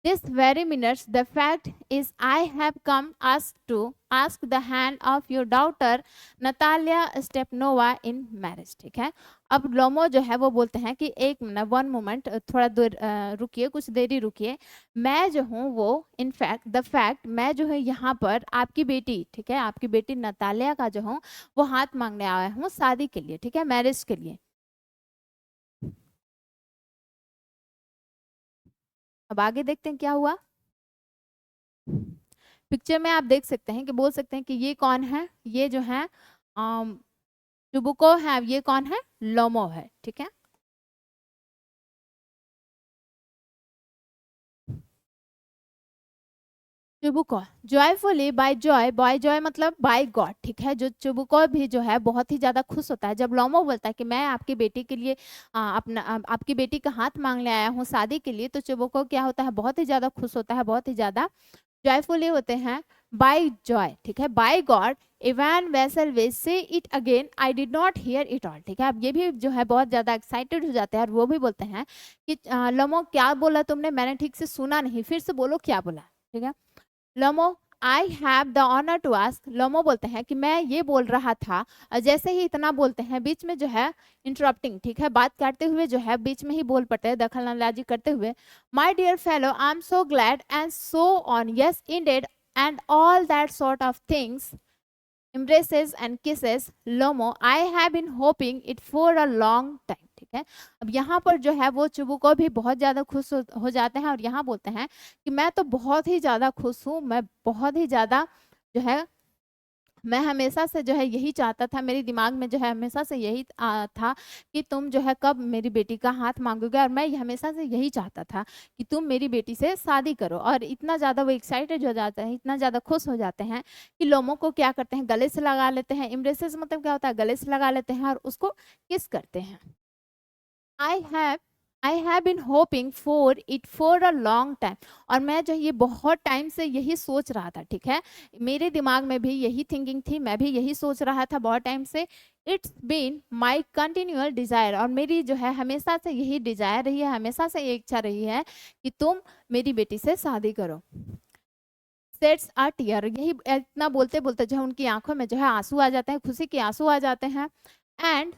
this very minutes the fact is I have come ask the hand of your daughter Natalia Stepanova in marriage, ठीक है। अब लोमो जो है वो बोलते हैं कि एक मिनट, वन मोमेंट, थोड़ा दूर रुकिए, कुछ देरी रुकिए। मैं जो हूँ वो, इन फैक्ट द फैक्ट, मैं जो है यहाँ पर आपकी बेटी, ठीक है, आपकी बेटी नतालिया का जो हूँ वो हाथ मांगने आया हूँ शादी के लिए, ठीक है, मैरिज के लिए। अब आगे देखते हैं क्या हुआ। पिक्चर में आप देख सकते हैं कि बोल सकते हैं कि ये कौन है, ये जो है चुबुको है, ये कौन है, लोमो है, ठीक है। Chubukov, joyfully by joy, by joy मतलब बाय गॉड, ठीक है। जो चुबुको भी जो है बहुत ही ज्यादा खुश होता है जब लोमो बोलता है कि मैं आपकी बेटी के लिए आपकी बेटी का हाथ मांगने आया हूँ शादी के लिए। तो चुबुको क्या होता है, बहुत ही ज्यादा खुश होता है, बहुत ही ज्यादा जॉयफुली होते हैं। बाय जॉय, ठीक है, बाय गॉड इवान वेसल वे से it again, I did not here it all, ठीक है। अब ये भी जो है बहुत ज्यादा एक्साइटेड हो जाते हैं और वो भी बोलते हैं कि लोमो क्या बोला तुमने, मैंने ठीक से सुना नहीं, फिर से बोलो क्या बोला, ठीक है। Lomov, I have the honour to ask, Lomov बोलते हैं कि मैं ये बोल रहा था, जैसे ही इतना बोलते हैं बीच में जो है इंटरप्टिंग, ठीक है, बात करते हुए जो है बीच में ही बोल पड़ते हैं, दखल अंदाजी करते हुए। My dear fellow, I am so glad and so on, yes indeed and all that sort of things, embraces and kisses, लोमो, I have been hoping it for a long time, ठीक है। अब यहाँ पर जो है वो चुबुको भी बहुत ज्यादा खुश हो जाते हैं और यहाँ बोलते हैं कि मैं तो बहुत ही ज्यादा खुश हूँ, मैं बहुत ही ज्यादा जो है मैं हमेशा से जो है यही चाहता था, मेरे दिमाग में जो है हमेशा से यही था कि तुम जो है कब मेरी बेटी का हाथ मांगोगे, और मैं हमेशा से यही चाहता था कि तुम मेरी बेटी से शादी करो। और इतना ज़्यादा वो एक्साइटेड हो जाते हैं, इतना ज़्यादा खुश हो जाते हैं कि लोमो को क्या करते हैं, गले से लगा लेते हैं। इम्ब्रेसेस मतलब क्या होता है, गले से लगा लेते हैं और उसको किस करते हैं। I have I have been hoping for it for a long time. और मैं जो ये बहुत टाइम से यही सोच रहा था, ठीक है, मेरे दिमाग में भी यही थिंकिंग थी, मैं भी यही सोच रहा था बहुत टाइम से। It's been my continual desire, और मेरी जो है हमेशा से यही डिजायर रही है, हमेशा से ये इच्छा रही है कि तुम मेरी बेटी से शादी करो। सेट्स आर टीयर, यही इतना बोलते बोलते जो है उनकी आंखों में जो है आंसू आ जाते हैं, खुशी के आंसू आ जाते हैं। And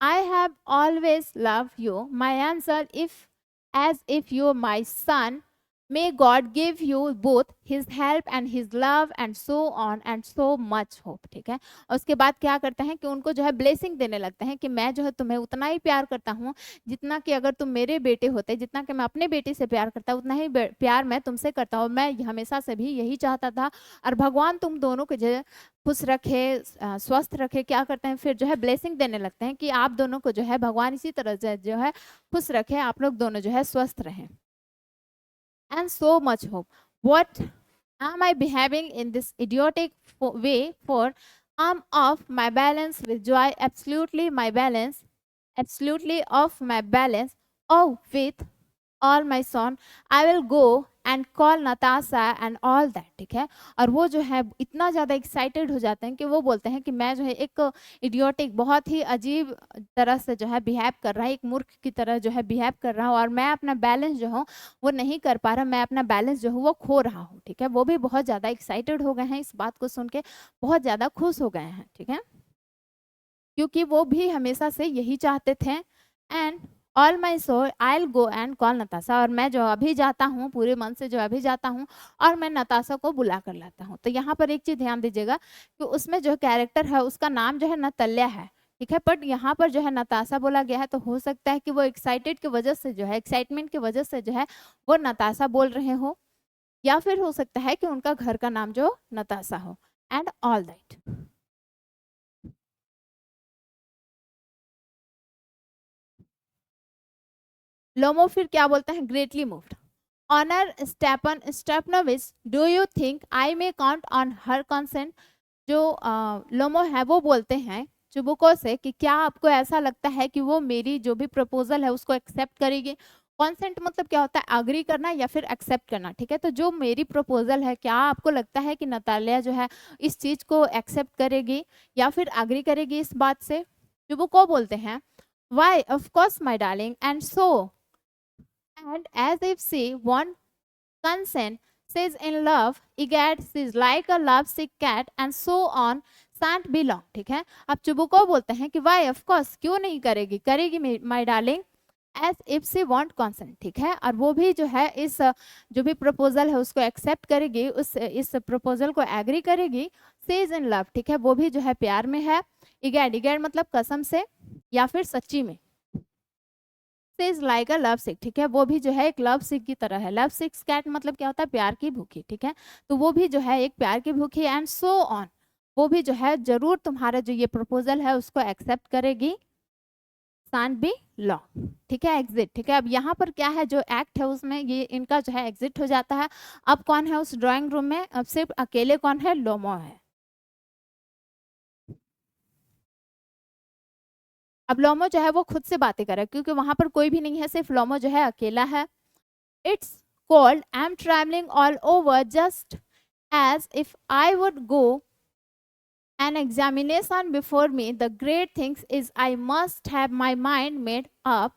I have always loved you. My answer, if as if you're my son. May God give you both His help and His love and so on and so much hope. ठीक है, और उसके बाद क्या करते हैं कि उनको जो है ब्लेसिंग देने लगते हैं कि मैं जो है तुम्हें उतना ही प्यार करता हूँ जितना कि अगर तुम मेरे बेटे होते, जितना कि मैं अपने बेटे से प्यार करता उतना ही प्यार मैं तुमसे करता हूँ। मैं हमेशा से भी यही चाहता था, और भगवान तुम दोनों को जो खुश रखे, स्वस्थ रखे। क्या करते हैं फिर जो है ब्लेसिंग देने लगते हैं कि आप दोनों को जो है भगवान इसी तरह से जो है खुश रखे, आप लोग दोनों जो है स्वस्थ रहें। And so much hope. What am I behaving in this idiotic way for? I'm off my balance with joy, absolutely off my balance. Oh, with all my son I will go and call Natasha and all that. ठीक है, और वो जो है इतना ज़्यादा excited हो जाते हैं कि वो बोलते हैं कि मैं जो है एक इडियोटिक, बहुत ही अजीब तरह से जो है बिहेव कर रहा है, एक मूर्ख की तरह जो है बिहेव कर रहा हूँ, और मैं अपना बैलेंस जो हूँ वो नहीं कर पा रहा, मैं अपना बैलेंस जो हूँ वो खो रहा हूँ। ठीक है, वो भी बहुत ज़्यादा एक्साइटेड हो गए हैं, इस बात को सुन के बहुत ज़्यादा खुश हो गए हैं। ठीक है, क्योंकि वो भी हमेशा से यही चाहते थे। And all my soul I will go and call Natasha, और मैं जो अभी जाता हूँ, पूरे मन से जो अभी जाता हूँ और मैं नताशा को बुला कर लाता हूँ। तो यहाँ पर एक चीज ध्यान दीजिएगा कि उसमें जो कैरेक्टर है उसका नाम जो है नतल्या है। ठीक है, बट यहाँ पर जो है नताशा बोला गया है, तो हो सकता है कि वो एक्साइटेड की वजह से जो है, एक्साइटमेंट की वजह से जो है वो नताशा बोल रहे हो, या फिर हो सकता है कि उनका घर का नाम जो नताशा हो। And all that. लोमो फिर क्या बोलता है, ग्रेटली मूव्ड ऑनर स्टेपन Stepanovich, do you think I may count on her consent. जो लोमो है वो बोलते हैं चुबुको से कि क्या आपको ऐसा लगता है कि वो मेरी जो भी प्रपोजल है उसको एक्सेप्ट करेगी। कॉन्सेंट मतलब क्या होता है, अग्री करना या फिर एक्सेप्ट करना। ठीक है, तो जो मेरी प्रपोजल है, क्या आपको लगता है कि नतालिया जो है इस चीज को एक्सेप्ट करेगी या फिर अग्री करेगी इस बात से। चुबुको बोलते हैं, why of course my darling, and so and as if she won't consent, she's in love, egad, she's like a lovesick cat, and so on, shan't be long। ठीक है, अब चुबुको बोलते हैं कि वाई ऑफ कोर्स, क्यों नहीं करेगी, करेगी my darling, as if she want consent. ठीक है, और वो भी जो है इस जो भी प्रपोजल है उसको एक्सेप्ट करेगी, उस इस प्रपोजल को एग्री करेगी। सी इज इन लव, ठीक है, वो भी जो है प्यार में है। इगैड, इगैड मतलब कसम से या फिर सच्ची में। इज लाइक अ लव सिक, ठीक है, वो भी जो है एक लव सिक की तरह है। लव सिक कैट मतलब क्या होता है, प्यार की भूखी। ठीक है, तो वो भी जो है एक प्यार की भूखी। एंड सो ऑन, वो भी जो है जरूर तुम्हारा जो ये प्रपोजल है उसको एक्सेप्ट करेगी। शांट बी लॉन्ग, ठीक है, एग्जिट। ठीक है, अब यहाँ पर क्या है, जो एक्ट है उसमें ये इनका जो है एग्जिट हो जाता है। अब कौन है उस ड्राइंग रूम में, अब सिर्फ अकेले कौन है, लोमो है। अब लोमो जो है वो खुद से बातें करे क्योंकि वहां पर कोई भी नहीं है, सिर्फ लोमो जो है अकेला है। It's cold. I'm trembling all over, just as if I would go an examination before me. The great thing is I must have my mind made up.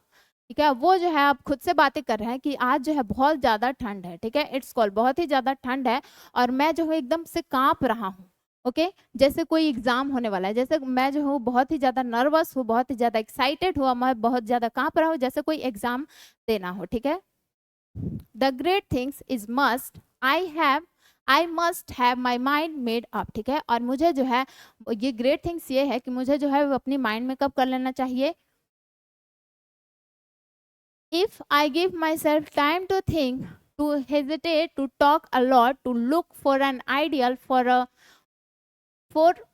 ठीक है, वो जो है आप खुद से बातें कर रहे हैं कि आज जो है बहुत ज्यादा ठंड है। ठीक है, इट्स कॉल्ड, बहुत ही ज्यादा ठंड है और मैं जो है एकदम से कांप रहा हूँ। ओके, जैसे कोई एग्जाम होने वाला है, जैसे मैं जो हूँ बहुत ही ज्यादा नर्वस हूँ, बहुत ही ज्यादा एक्साइटेड हुआ, मैं बहुत ज्यादा कांप रहा हूँ, जैसे कोई एग्जाम देना हो। ठीक है, the great things is must I must have my mind made up. ठीक है, और मुझे जो है ये ग्रेट थिंग्स ये है कि मुझे जो है वो अपनी माइंड में कब कर लेना चाहिए, if I give myself time to think, to hesitate, to talk a lot, to look for an ideal, for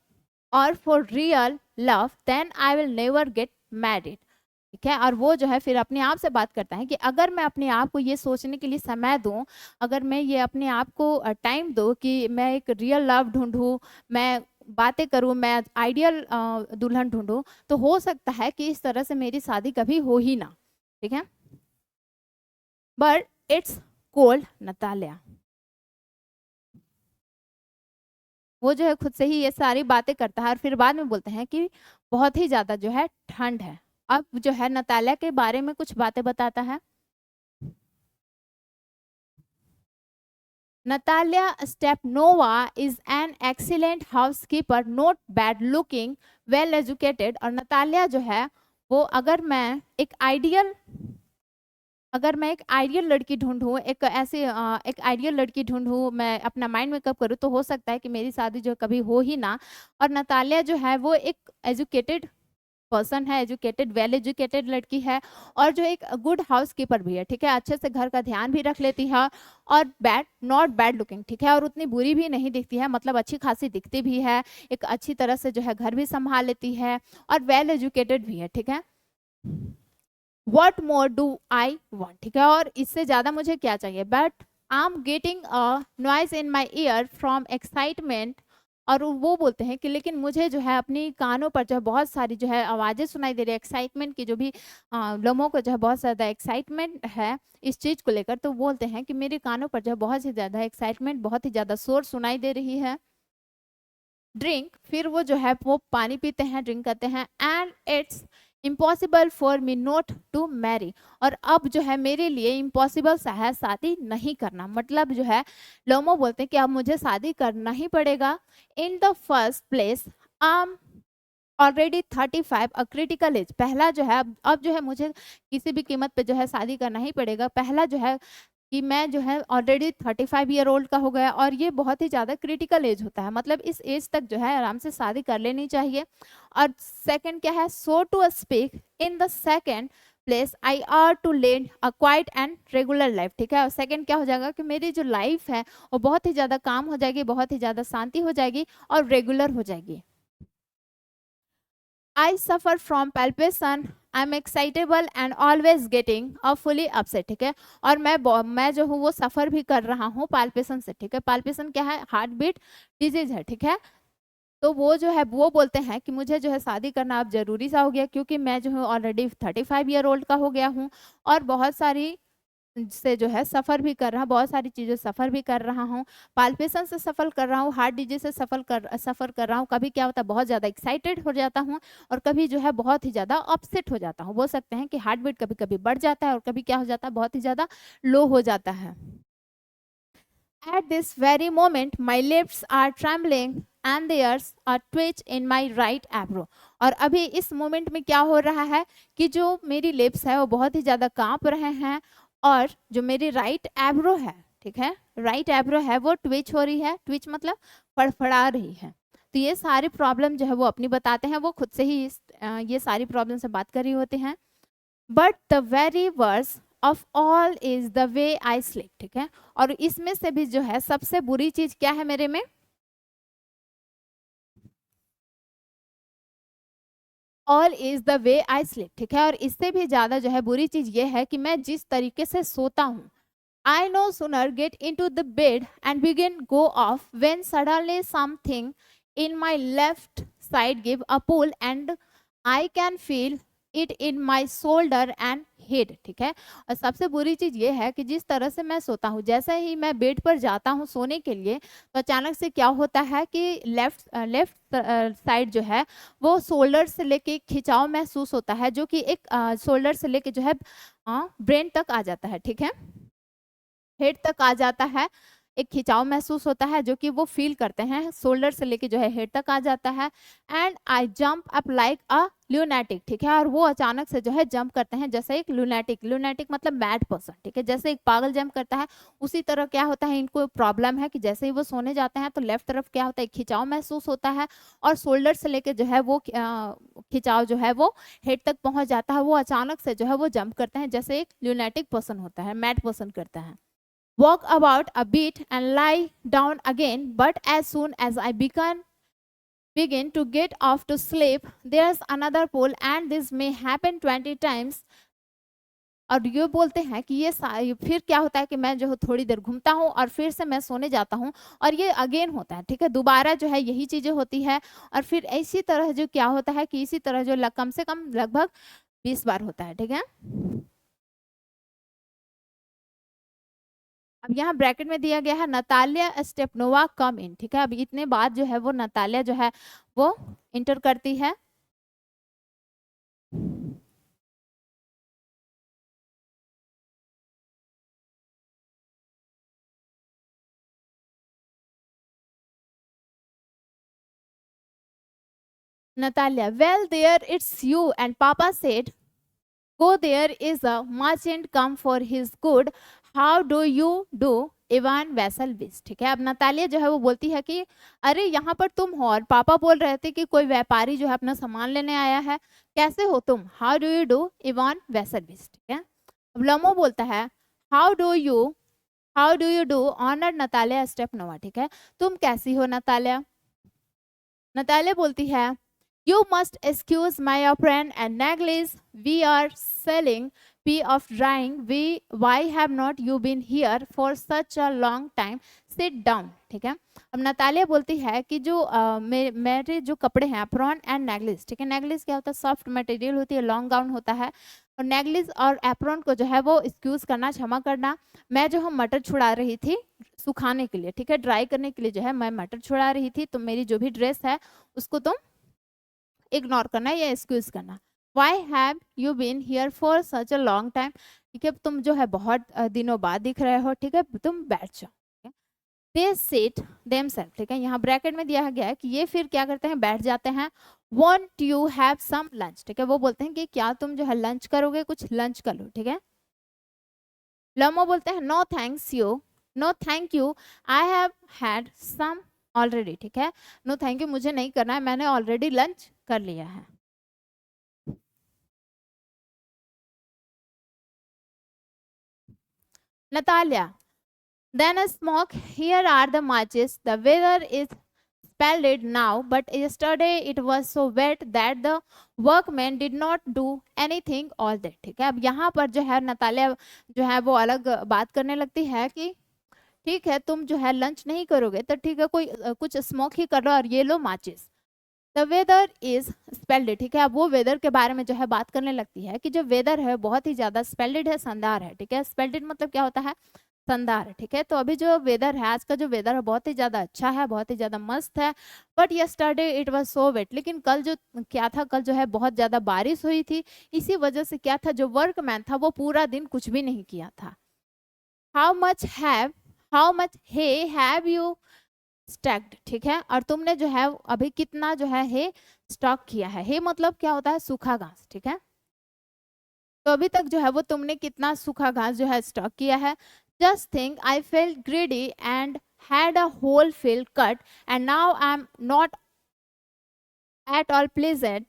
or for real love then I will never get married. ठीक है, और वो जो है फिर अपने आप से बात करता है कि अगर मैं अपने आप को ये सोचने के लिए समय दूं, अगर मैं ये अपने आप को टाइम दूं कि मैं एक रियल लव ढूंढूं, मैं बातें करूं, मैं आइडियल दुल्हन ढूंढूं, तो हो सकता है कि इस तरह से मेरी शादी कभी हो ही ना। ठीक है, बट इट्स कोल्ड नतालिया। वो जो है खुद से ही ये सारी बातें करता है और फिर बाद में बोलते हैं कि बहुत ही ज्यादा जो है ठंड है। अब जो है नतालिया के बारे में कुछ बातें बताता है। Natalia Stepnova is an excellent housekeeper, not bad looking, well educated। और नतालिया जो है वो अगर मैं एक आइडियल लड़की ढूंढूं, एक आइडियल लड़की ढूंढूं, मैं अपना माइंड मेकअप करूं, तो हो सकता है कि मेरी शादी जो कभी हो ही ना। और नतालिया जो है वो एक एजुकेटेड पर्सन है, एजुकेटेड वेल एजुकेटेड लड़की है, और जो एक गुड हाउस कीपर भी है। ठीक है, अच्छे से घर का ध्यान भी रख लेती है, और बैड नॉट बैड लुकिंग। ठीक है, और उतनी बुरी भी नहीं दिखती है, मतलब अच्छी खासी दिखती भी है, एक अच्छी तरह से जो है घर भी संभाल लेती है, और वेल एजुकेटेड भी है। ठीक है, what more do I want. ठीक है, और इससे ज्यादा मुझे क्या चाहिए, but I am getting a noise in my year from excitement. और वो बोलते हैं कि लेकिन मुझे जो है अपनी कानों पर जो है बहुत सारी जो है आवाज़ें सुनाई दे रही है, एक्साइटमेंट की, जो भी लोगों को जो है बहुत ज़्यादा एक्साइटमेंट है इस चीज़ को लेकर। तो बोलते हैं कि मेरे कानों पर जो है बहुत ही ज़्यादा एक्साइटमेंट, बहुत ही ज़्यादा शोर सुनाई दे रही है। ड्रिंक, फिर वो जो है वो पानी पीते हैं, ड्रिंक करते हैं। And it's impossible for me not to marry. और अब जो है मेरे लिए इम्पॉसिबल सा है शादी नहीं करना, मतलब जो है लोमो बोलते हैं कि अब मुझे शादी करना ही पड़ेगा। In the first place I already 35 a critical age. पहला जो है अब जो है मुझे किसी भी कीमत पे जो है शादी करना ही पड़ेगा। पहला जो है कि मैं जो है ऑलरेडी 35 ईयर ओल्ड का हो गया, और ये बहुत ही ज़्यादा क्रिटिकल एज होता है, मतलब इस एज तक जो है आराम से शादी कर लेनी चाहिए। और सेकंड क्या है, so to speak in the second place I are to lead a quiet and regular life. ठीक है, और सेकंड क्या हो जाएगा कि मेरी जो लाइफ है वो बहुत ही ज़्यादा काम हो जाएगी, बहुत ही ज़्यादा शांति हो जाएगी और रेगुलर हो जाएगी। I suffer from palpitation. I'm excitable and always getting a fully upset। ठीक है, और मैं जो हूँ वो सफर भी कर रहा हूँ पाल्पेशन से। ठीक है, पाल्पेशन क्या है, हार्ट बीट डिजीज है। ठीक है, तो वो जो है वो बोलते हैं कि मुझे जो है शादी करना अब जरूरी सा हो गया, क्योंकि मैं जो हूँ ऑलरेडी 35 ईयर ओल्ड का हो गया हूँ, और बहुत सारी से जो है सफ़र भी कर रहा हूँ, बहुत सारी चीज़ें सफ़र भी कर रहा हूँ, पाल्पेशन से सफ़र कर रहा हूँ, हार्ट डिजीज से सफ़र कर रहा हूँ। कभी क्या होता है, बहुत ज़्यादा एक्साइटेड हो जाता हूँ, और कभी जो है बहुत ही ज़्यादा अपसेट हो जाता हूँ। बोल सकते हैं कि हार्ट बीट कभी कभी बढ़ जाता है, और कभी क्या हो जाता है, बहुत ही ज़्यादा लो हो जाता है। At this very moment, my lips are trembling and there's a twitch in my right eyebrow। और अभी इस मोमेंट में क्या हो रहा है कि जो मेरी लिप्स है वो बहुत ही ज़्यादा कांप रहे हैं, और जो मेरी राइट एब्रो है, ठीक है, राइट एब्रो है वो ट्विच हो रही है। ट्विच मतलब फड़फड़ा रही है। तो ये सारी प्रॉब्लम जो है वो अपनी बताते हैं, वो खुद से ही ये सारी प्रॉब्लम से बात कर रही होते हैं। But the very worse of all is the way I sleep. ठीक है, और इसमें से भी जो है सबसे बुरी चीज क्या है मेरे में, all is the way I sleep. ठीक है, और इससे भी ज्यादा जो है बुरी चीज ये है कि मैं जिस तरीके से सोता हूँ। I no sooner get into the bed and begin go off when suddenly something in my left side give a pull and I can feel it in my shoulder and head। ठीक है, और सबसे बुरी चीज ये है कि जिस तरह से मैं सोता हूँ, जैसे ही मैं बेड पर जाता हूँ सोने के लिए, तो अचानक से क्या होता है कि लेफ्ट साइड जो है वो शोल्डर से लेके खिंचाव महसूस होता है, जो कि एक शोल्डर से लेके जो है ब्रेन तक आ जाता है। ठीक है, हेड तक आ जाता है, एक खिंचाव महसूस होता है जो कि वो फील करते हैं, शोल्डर से लेके जो है हेड तक आ जाता है। And I jump up like a lunatic. ठीक है, और वो अचानक से जो है जंप करते हैं जैसे एक ल्यूनेटिक मतलब मैड पर्सन। ठीक है, जैसे एक पागल जंप करता है, उसी तरह क्या होता है, इनको प्रॉब्लम है कि जैसे ही वो सोने जाते हैं तो लेफ्ट तरफ क्या होता है, खिंचाव महसूस होता है, और शोल्डर से लेके जो है वो खिंचाव जो है वो हेड तक पहुंच जाता है। वो अचानक से जो है वो जंप करते हैं जैसे एक ल्यूनेटिक पर्सन होता है, मैड पर्सन करता है। Walk about a bit and lie down again, but as soon as I begin begin to get off to sleep, there's another pool and this may happen 20 times. और ये बोलते हैं कि ये फिर क्या होता है कि मैं जो थोड़ी देर घूमता हूँ और फिर से मैं सोने जाता हूँ और ये अगेन होता है, ठीक है, दोबारा जो है यही चीजें होती है। और फिर इसी तरह जो क्या होता है कि इसी तरह जो कम से कम लगभग 20 बार होता है, ठीक है। अब यहाँ ब्रैकेट में दिया गया है नतालिया स्टेपनोवा कम इन, ठीक है। अब इतने बाद जो है वो नतालिया जो है वो इंटर करती है। Natalia, well, there it's you. And Papa said, go, there is a merchant come for his good. How do you do? Ivan Vassilyevich, ठीक है। अब नतालिया जो है वो बोलती है कि अरे यहाँ पर तुम हो और पापा बोल रहे थे कि कोई व्यापारी जो है अपना सामान लेने आया है, कैसे हो तुम? How do you do Ivan Vassilyevich, ठीक है। अब लमो बोलता है how do you do honour Natalia Stepanovna, ठीक है, तुम कैसी हो नतालिया? नतालिया बोलती है you must excuse my apron and necklace. We are selling pea of drying. Why have not you been here for such a long time? Sit down, ठीक है। अब नतालिया बोलती है कि जो मेरे जो कपड़े हैं एप्रॉन एंड नेकलेस, ठीक है, नेकलेस क्या होता है? सॉफ्ट मटेरियल होती है, लॉन्ग गाउन होता है। और नेकलेस और एप्रॉन को जो है वो एक्सक्यूज करना, क्षमा करना। मैं जो हम मटर छुड़ा रही थी सुखाने के लिए, ठीक है, ड्राई करने के लिए जो है मैं मटर छुड़ा रही थी, तो मेरी जो भी ड्रेस है उसको तुम इग्नोर करना या एक्सक्यूज करना। Why have you been here for such a long time, ठीक है, तुम जो है बहुत दिनों बाद दिख रहे हो, ठीक है, तुम बैठ जाओ। दे सिट देमसेल्फ, ठीक है, यहाँ ब्रैकेट में दिया गया है कि ये फिर क्या करते हैं? बैठ जाते हैं। Won't you have some lunch, ठीक है, वो बोलते हैं कि क्या तुम जो है लंच करोगे, कुछ लंच कर लो, ठीक है। लमो बोलते हैं no thanks you, no thank you, I have had some already, ठीक है, नो थैंक यू मुझे नहीं करना है, मैंने ऑलरेडी लंच कर लिया है। Natalia, then a smoke. Here are the matches. The weather is splendid now, but yesterday it was so wet that the workmen did not do anything all day, ठीक है। अब यहाँ पर जो है नतालिया जो है वो अलग बात करने लगती है कि ठीक है तुम जो है लंच नहीं करोगे तो ठीक है कोई कुछ स्मोक ही कर लो और ये लो माचिस। द वेदर इज स्पेल्डेड, ठीक है। अब वो वेदर के बारे में जो है बात करने लगती है कि जो वेदर है बहुत ही ज्यादा स्पेल्डेड है, शानदार है, ठीक है। स्पेल्डेड मतलब क्या होता है? शानदार है, ठीक है। तो अभी जो वेदर है, आज का जो वेदर है बहुत ही ज्यादा अच्छा है, बहुत ही ज्यादा मस्त है। But yesterday it was so wet, लेकिन कल जो क्या था, कल जो है बहुत ज्यादा बारिश हुई थी, इसी वजह से क्या था, जो वर्कमैन था वो पूरा दिन कुछ भी नहीं किया था। How much have how much hay have you stacked, ठीक है, और तुमने जो है अभी कितना जो है स्टॉक किया है। हे मतलब क्या होता है? सूखा घास, ठीक है। तो अभी तक जो है वो तुमने कितना सूखा घास जो है स्टॉक किया है। Just think I felt greedy and had a whole field cut and now I am not at all pleasant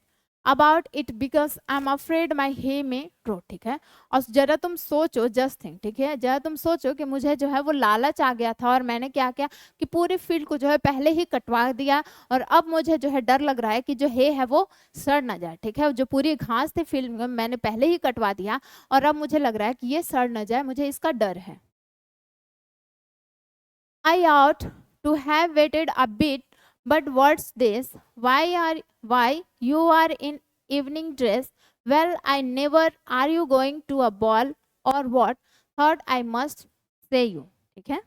about it because I am afraid my hay may rot, ठीक है। और जरा तुम सोचो, जस्ट थिंक, ठीक है, जरा तुम सोचो कि मुझे जो है वो लालच आ गया था और मैंने क्या किया कि पूरी फील्ड को जो है पहले ही कटवा दिया और अब मुझे जो है डर लग रहा है कि जो हे है वो सड़ ना जाए, ठीक है। जो पूरी घास थी फील्ड में मैंने पहले ही कटवा दिया और अब मुझे लग रहा है कि ये सड़ ना जाए, मुझे इसका डर है। I ought to have waited a bit, but what's this? Why you are in evening dress? Well, I never. Are you going to a ball or what? Thought I must say you. ठीक है?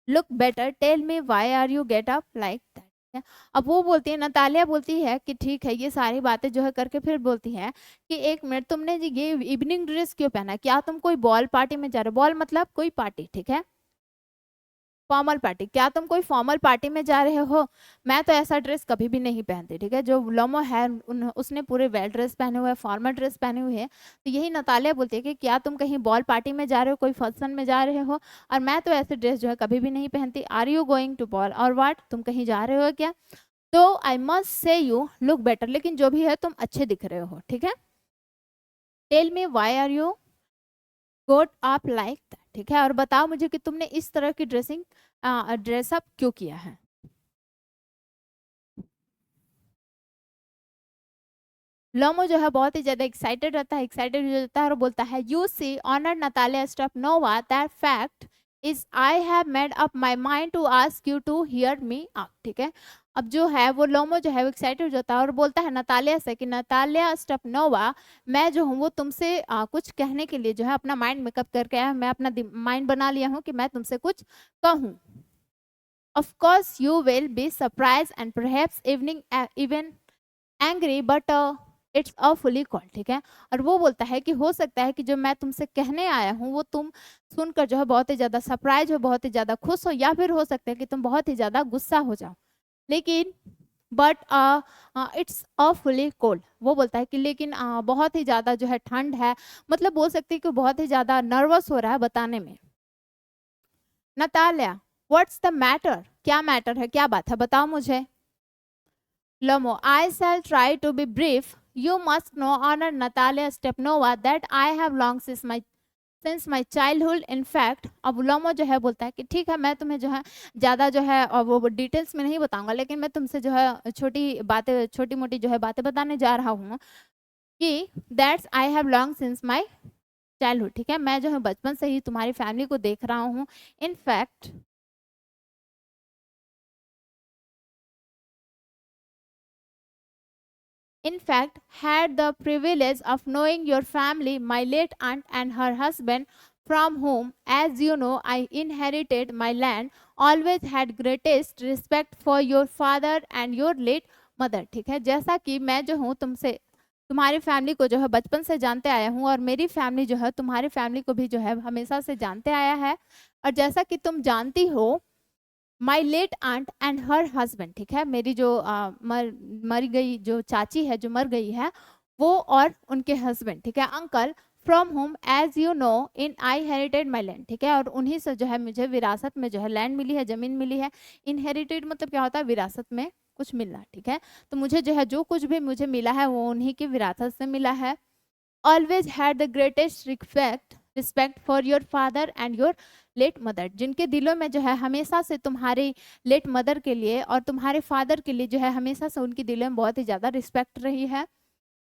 Look better. Tell me why are you get up like that? ठीक है? अब वो बोलती है, Natalia बोलती है कि ठीक है, ये सारी बातें जो है करके फिर बोलती है कि एक मिनट, तुमने ये इवनिंग ड्रेस क्यों पहना? क्या तुम कोई बॉल पार्टी में जा रहे हो? बॉल मतलब कोई पार्टी, ठीक है, फॉर्मल पार्टी। क्या तुम कोई फॉर्मल पार्टी में जा रहे हो? मैं तो ऐसा ड्रेस कभी भी नहीं पहनती, ठीक है। जो लोमो है उसने पूरे वेल ड्रेस पहने हुए, फॉर्मल ड्रेस पहने हुए है। तो यही नतालिया बोलती है कि क्या तुम कहीं बॉल पार्टी में जा रहे हो, कोई फंक्शन में जा रहे हो, और मैं तो ऐसे ड्रेस जो है कभी भी नहीं पहनती। Are you going to ball or what, तुम कहीं जा रहे हो क्या? तो I must say you look better, लेकिन जो भी है तुम अच्छे दिख रहे हो, ठीक है। Tell me why are you got up like that, ठीक है, और बताओ मुझे कि तुमने इस तरह की ड्रेसअप क्यों किया है। लोमो जो है बहुत ही ज्यादा एक्साइटेड रहता है, एक्साइटेड हो जाता है और बोलता है, you see honour Natalia Stepanovna, that fact is I have made up my mind to ask you to hear me out. ठीक है, अब जो है वो लोमो जो है वो एक्साइटेड हो जाता है और बोलता है नतालिया से कि नतालिया स्टेपनोवा, मैं जो हूँ वो तुमसे कुछ कहने के लिए जो है अपना माइंड मेकअप करके आया, मैं अपना माइंड बना लिया हूँ कि मैं तुमसे कुछ कहूँ। Of course you will be surprise and perhaps evening even angry but it's a fully call. ठीक है, और वो बोलता है कि हो सकता है कि जो मैं तुमसे कहने आया हूँ वो तुम सुनकर जो है बहुत ही ज्यादा सरप्राइज हो, बहुत ही ज्यादा खुश हो, या फिर हो सकता है कि तुम बहुत ही ज्यादा गुस्सा हो जाओ, लेकिन but it's a fully cold. वो बोलता है कि लेकिन बहुत ही ज्यादा जो है ठंड है, मतलब बोल सकते हैं कि बहुत ही ज्यादा नर्वस हो रहा है बताने में। नतालिया, व्हाट्स द मैटर, क्या मैटर है, क्या बात है, बताओ मुझे। Lomo, I shall try to be brief. You must know, Honor Natalia Stepnova, that I have long since my childhood. In fact, अब लोमो जो है बोलता है कि ठीक है, मैं तुम्हें जो है ज़्यादा जो है और वो डिटेल्स में नहीं बताऊंगा, लेकिन मैं तुमसे जो है छोटी बातें, छोटी मोटी जो है बातें बताने जा रहा हूँ कि that's I have long since my childhood. ठीक है, मैं जो है बचपन से ही तुम्हारी फैमिली को देख रहा हूँ। In fact in fact, had the privilege of knowing your family, my late aunt and her husband, from whom, as you know, I inherited my land, always had greatest respect for your father and your late mother। ठीक है, जैसा कि मैं जो हूँ तुमसे तुम्हारी family को जो है बचपन से जानते आया हूँ, और मेरी फैमिली जो है तुम्हारी फैमिली को भी जो है हमेशा से जानते आया है। और जैसा कि तुम जानती हो, my late aunt and her husband, ठीक है, मेरी जो मर गई जो चाची है, जो मर गई है, वो और उनके हस्बैंड, ठीक है, uncle, from whom as you know inherited my land. ठीक है, और उन्हीं से जो है मुझे विरासत में जो है लैंड मिली है, जमीन मिली है। इनहेरिटेड मतलब क्या होता है, विरासत में कुछ मिलना। ठीक है, तो मुझे जो है जो कुछ भी मुझे मिला है वो उन्हीं की विरासत से मिला है। Always had the greatest respect for your father and your late mother, जिनके दिलों में जो है हमेशा से तुम्हारी लेट मदर के लिए और तुम्हारे फादर के लिए जो है हमेशा से उनकी दिलों में बहुत ही ज़्यादा रिस्पेक्ट रही है।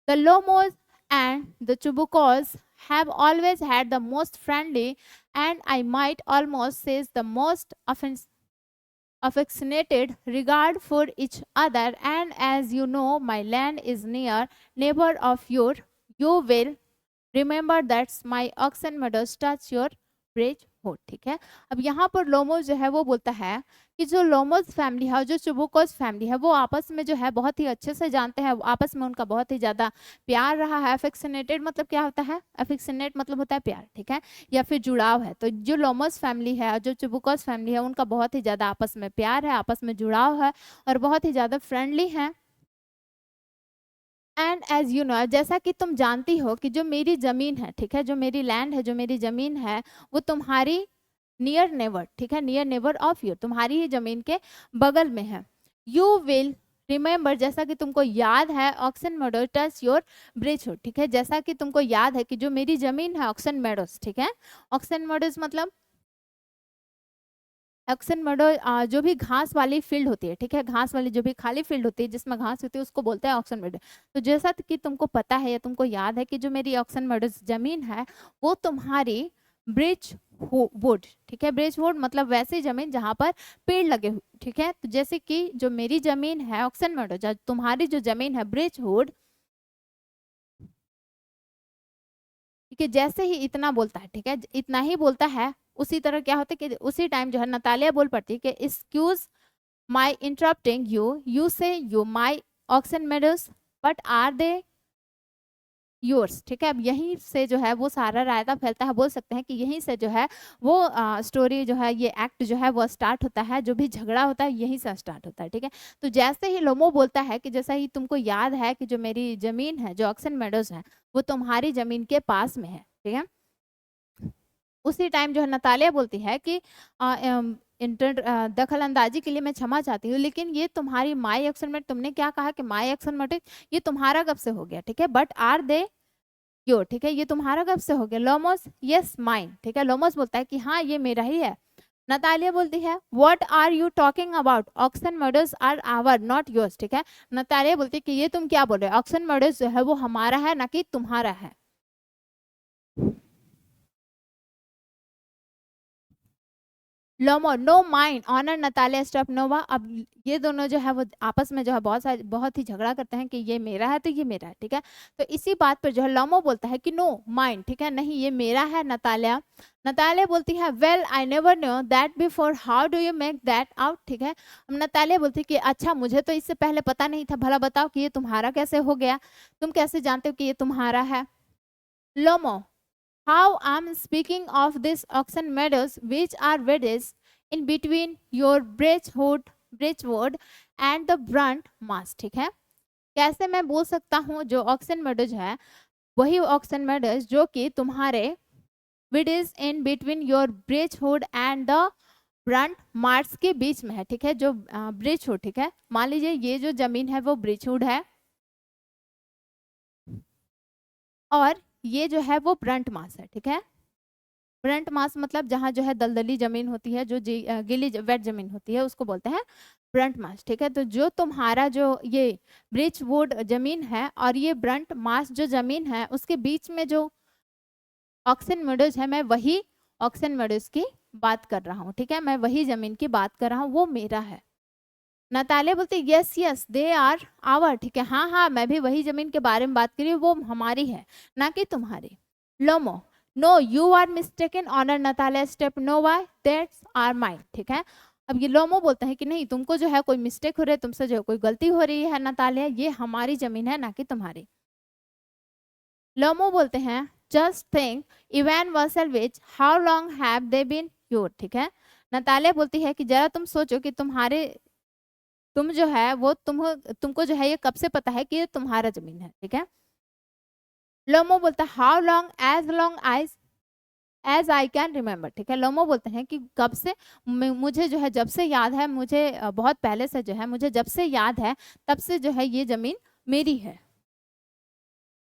The Lomovs and the Chubukovs have always had the most friendly and I might almost says the most affectionated regard for each other, and as you know my land is near neighbor of your, you will remember that's my oxen Meadows touch your birch wood. ठीक है, अब यहाँ पर लोमोज जो है वो बोलता है कि जो लोमोज फैमिली है और जो चुबुकोज फैमिली है वो आपस में जो है बहुत ही अच्छे से जानते हैं, आपस में उनका बहुत ही ज़्यादा प्यार रहा है। अफेक्शनेटेड मतलब क्या होता है, अफेक्शनेट मतलब होता है प्यार, ठीक है, या फिर जुड़ाव है। तो जो लोमोज फैमिली है और जो चुबुकोज फैमिली है उनका बहुत ही ज़्यादा आपस में प्यार है, आपस में जुड़ाव है और बहुत ही ज़्यादा फ्रेंडली है। एंड एज यू नो, जैसा कि तुम जानती हो कि जो मेरी ज़मीन है, ठीक है, जो मेरी लैंड है, जो मेरी ज़मीन है, वो तुम्हारी नियर नेबर, ठीक है, नियर नेबर ऑफ यू, तुम्हारी ही ज़मीन के बगल में है। यू विल रिमेंबर, जैसा कि तुमको याद है, Oxen Meadow touch your birch हो। ठीक है, जैसा कि तुमको याद है कि जो मेरी ज़मीन है ऑक्सन मेडोज, ठीक है, ऑक्सन मेडोज मतलब ऑक्सन मेडो जो भी घास वाली फील्ड होती है, ठीक है, घास वाली जो भी खाली फील्ड होती है जिसमें घास होती है उसको बोलते हैं ऑक्सन मेडो। तो जैसा कि तुमको पता है या तुमको याद है कि जो मेरी ऑक्सन मेडो जमीन है वो तुम्हारी ब्रिज वुड, ठीक है, ब्रिज वुड मतलब वैसी जमीन जहाँ पर पेड़ लगे हुए, ठीक है। तो जैसे कि जो मेरी जमीन है ऑक्सन मेडो, तुम्हारी जो जमीन है ब्रिज वुड, ठीक है, जैसे ही इतना बोलता है, ठीक है, इतना ही बोलता है, उसी तरह क्या होता है कि उसी टाइम जो है नतालिया बोल पड़ती है कि excuse my interrupting you, you say you my oxen meadows but are they yours. ठीक है, अब यहीं से जो है वो सारा रायता फैलता है, बोल सकते हैं कि यहीं से जो है वो स्टोरी जो है, ये एक्ट जो है वो स्टार्ट होता है, जो भी झगड़ा होता है यहीं से स्टार्ट होता है। ठीक है, तो जैसे ही लोमो बोलता है कि जैसा ही तुमको याद है कि जो मेरी जमीन है, जो ऑक्सन मेडोज है, वो तुम्हारी जमीन के पास में है, ठीक है, उसी टाइम जो है नतालिया बोलती है कि दखल अंदाजी के लिए मैं क्षमा चाहती हूँ, लेकिन ये तुम्हारी माई एक्शन में, तुमने क्या कहा कि माई एक्शन में, ये तुम्हारा कब से हो गया, ठीक है, बट आर दे योर, ठीक है, ये तुम्हारा कब से हो गया। लोमोस, यस माइन, ठीक है, लोमोस बोलता है कि हाँ ये मेरा ही है। नतालिया बोलती है what are you talking about, Oxen Meadows are our not yours, ठीक है। नतालिया बोलती है कि ये तुम क्या बोल रहे हो, ऑक्सन मेडोज जो है वो हमारा है ना कि तुम्हारा है। Lomov no mind honour Natalia Stepanovna. अब ये दोनों जो है वो आपस में जो है बहुत ही झगड़ा करते हैं कि ये मेरा है तो ये मेरा है, ठीक है। तो इसी बात पर जो है लोमो बोलता है कि नो माइंड, ठीक है, नहीं ये मेरा है नतालिया। नतालिया बोलती है well I never know that before, how do you make that out, ठीक है। नतालिया बोलती है कि अच्छा मुझे तो इससे पहले पता नहीं था, भला बताओ कि ये तुम्हारा कैसे हो गया, तुम कैसे जानते हो कि ये तुम्हारा है। लोमो how I'm speaking of these oxen meadows which are wedged in between your Bridgewood and the Brunt Mass, ठीक है। कैसे मैं बोल सकता हूँ जो ऑक्सन मेडोज है वही ऑक्सन मेडोज जो कि तुम्हारे wedges in between your birchwood and the burnt marsh के बीच में है, ठीक है। जो ब्रिजहुड, ठीक है, मान लीजिए ये जो जमीन है वो ब्रिजहुड है और ये जो है वो ब्रंट मास है, ठीक है। ब्रंट मास मतलब जहाँ जो है दलदली जमीन होती है, जो गीली वेट जमीन होती है उसको बोलते हैं ब्रंट मास, ठीक है। तो जो तुम्हारा जो ये ब्रिजवुड जमीन है और ये ब्रंट मास जो जमीन है उसके बीच में जो ऑक्सन मेडोज है, मैं वही ऑक्सन मेडोज की बात कर रहा हूँ, ठीक है। मैं वही जमीन की बात कर रहा हूँ, वो मेरा है। नतालिया बोलते yes yes they are our, ठीक है, हाँ हाँ मैं भी वही जमीन के बारे में बात करी, वो हमारी है ना कि तुम्हारी। Lomov no you are mistaken honour Natalya Stepanovna that's are mine, ठीक है। अब ये लोमो बोलता है कि नहीं तुमको जो है कोई मिस्टेक हो रही है, तुमसे जो कोई गलती हो रही है नतालिया, ये हमारी जमीन है ना कि तुम्हारी। लोमो बोलते हैं just think Ivan Vassilyevitch how long have they been your, ठीक है। नतालिया बोलती है कि जरा तुम सोचो कि तुम जो है वो तुमको जो है ये कब से पता है कि ये तुम्हारा जमीन है, ठीक है। लोमो बोलता है how long as I can remember, ठीक है। लोमो बोलते हैं कि कब से, मुझे जो है जब से याद है, मुझे बहुत पहले से जो है मुझे जब से याद है तब से जो है ये जमीन मेरी है।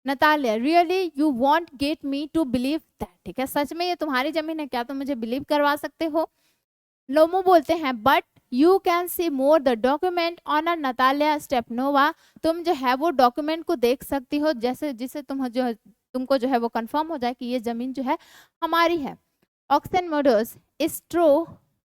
Natalia really you want get me to believe that, ठीक है, सच में ये तुम्हारी जमीन है, क्या तुम मुझे बिलीव करवा सकते हो। लोमो बोलते हैं but you can see more the document on a Natalia Stepanova, तुम जो है वो डॉक्यूमेंट को देख सकती हो जैसे जिसे तुमको जो है वो कंफर्म हो जाए कि ये जमीन जो है हमारी है। Oxen Meadows is true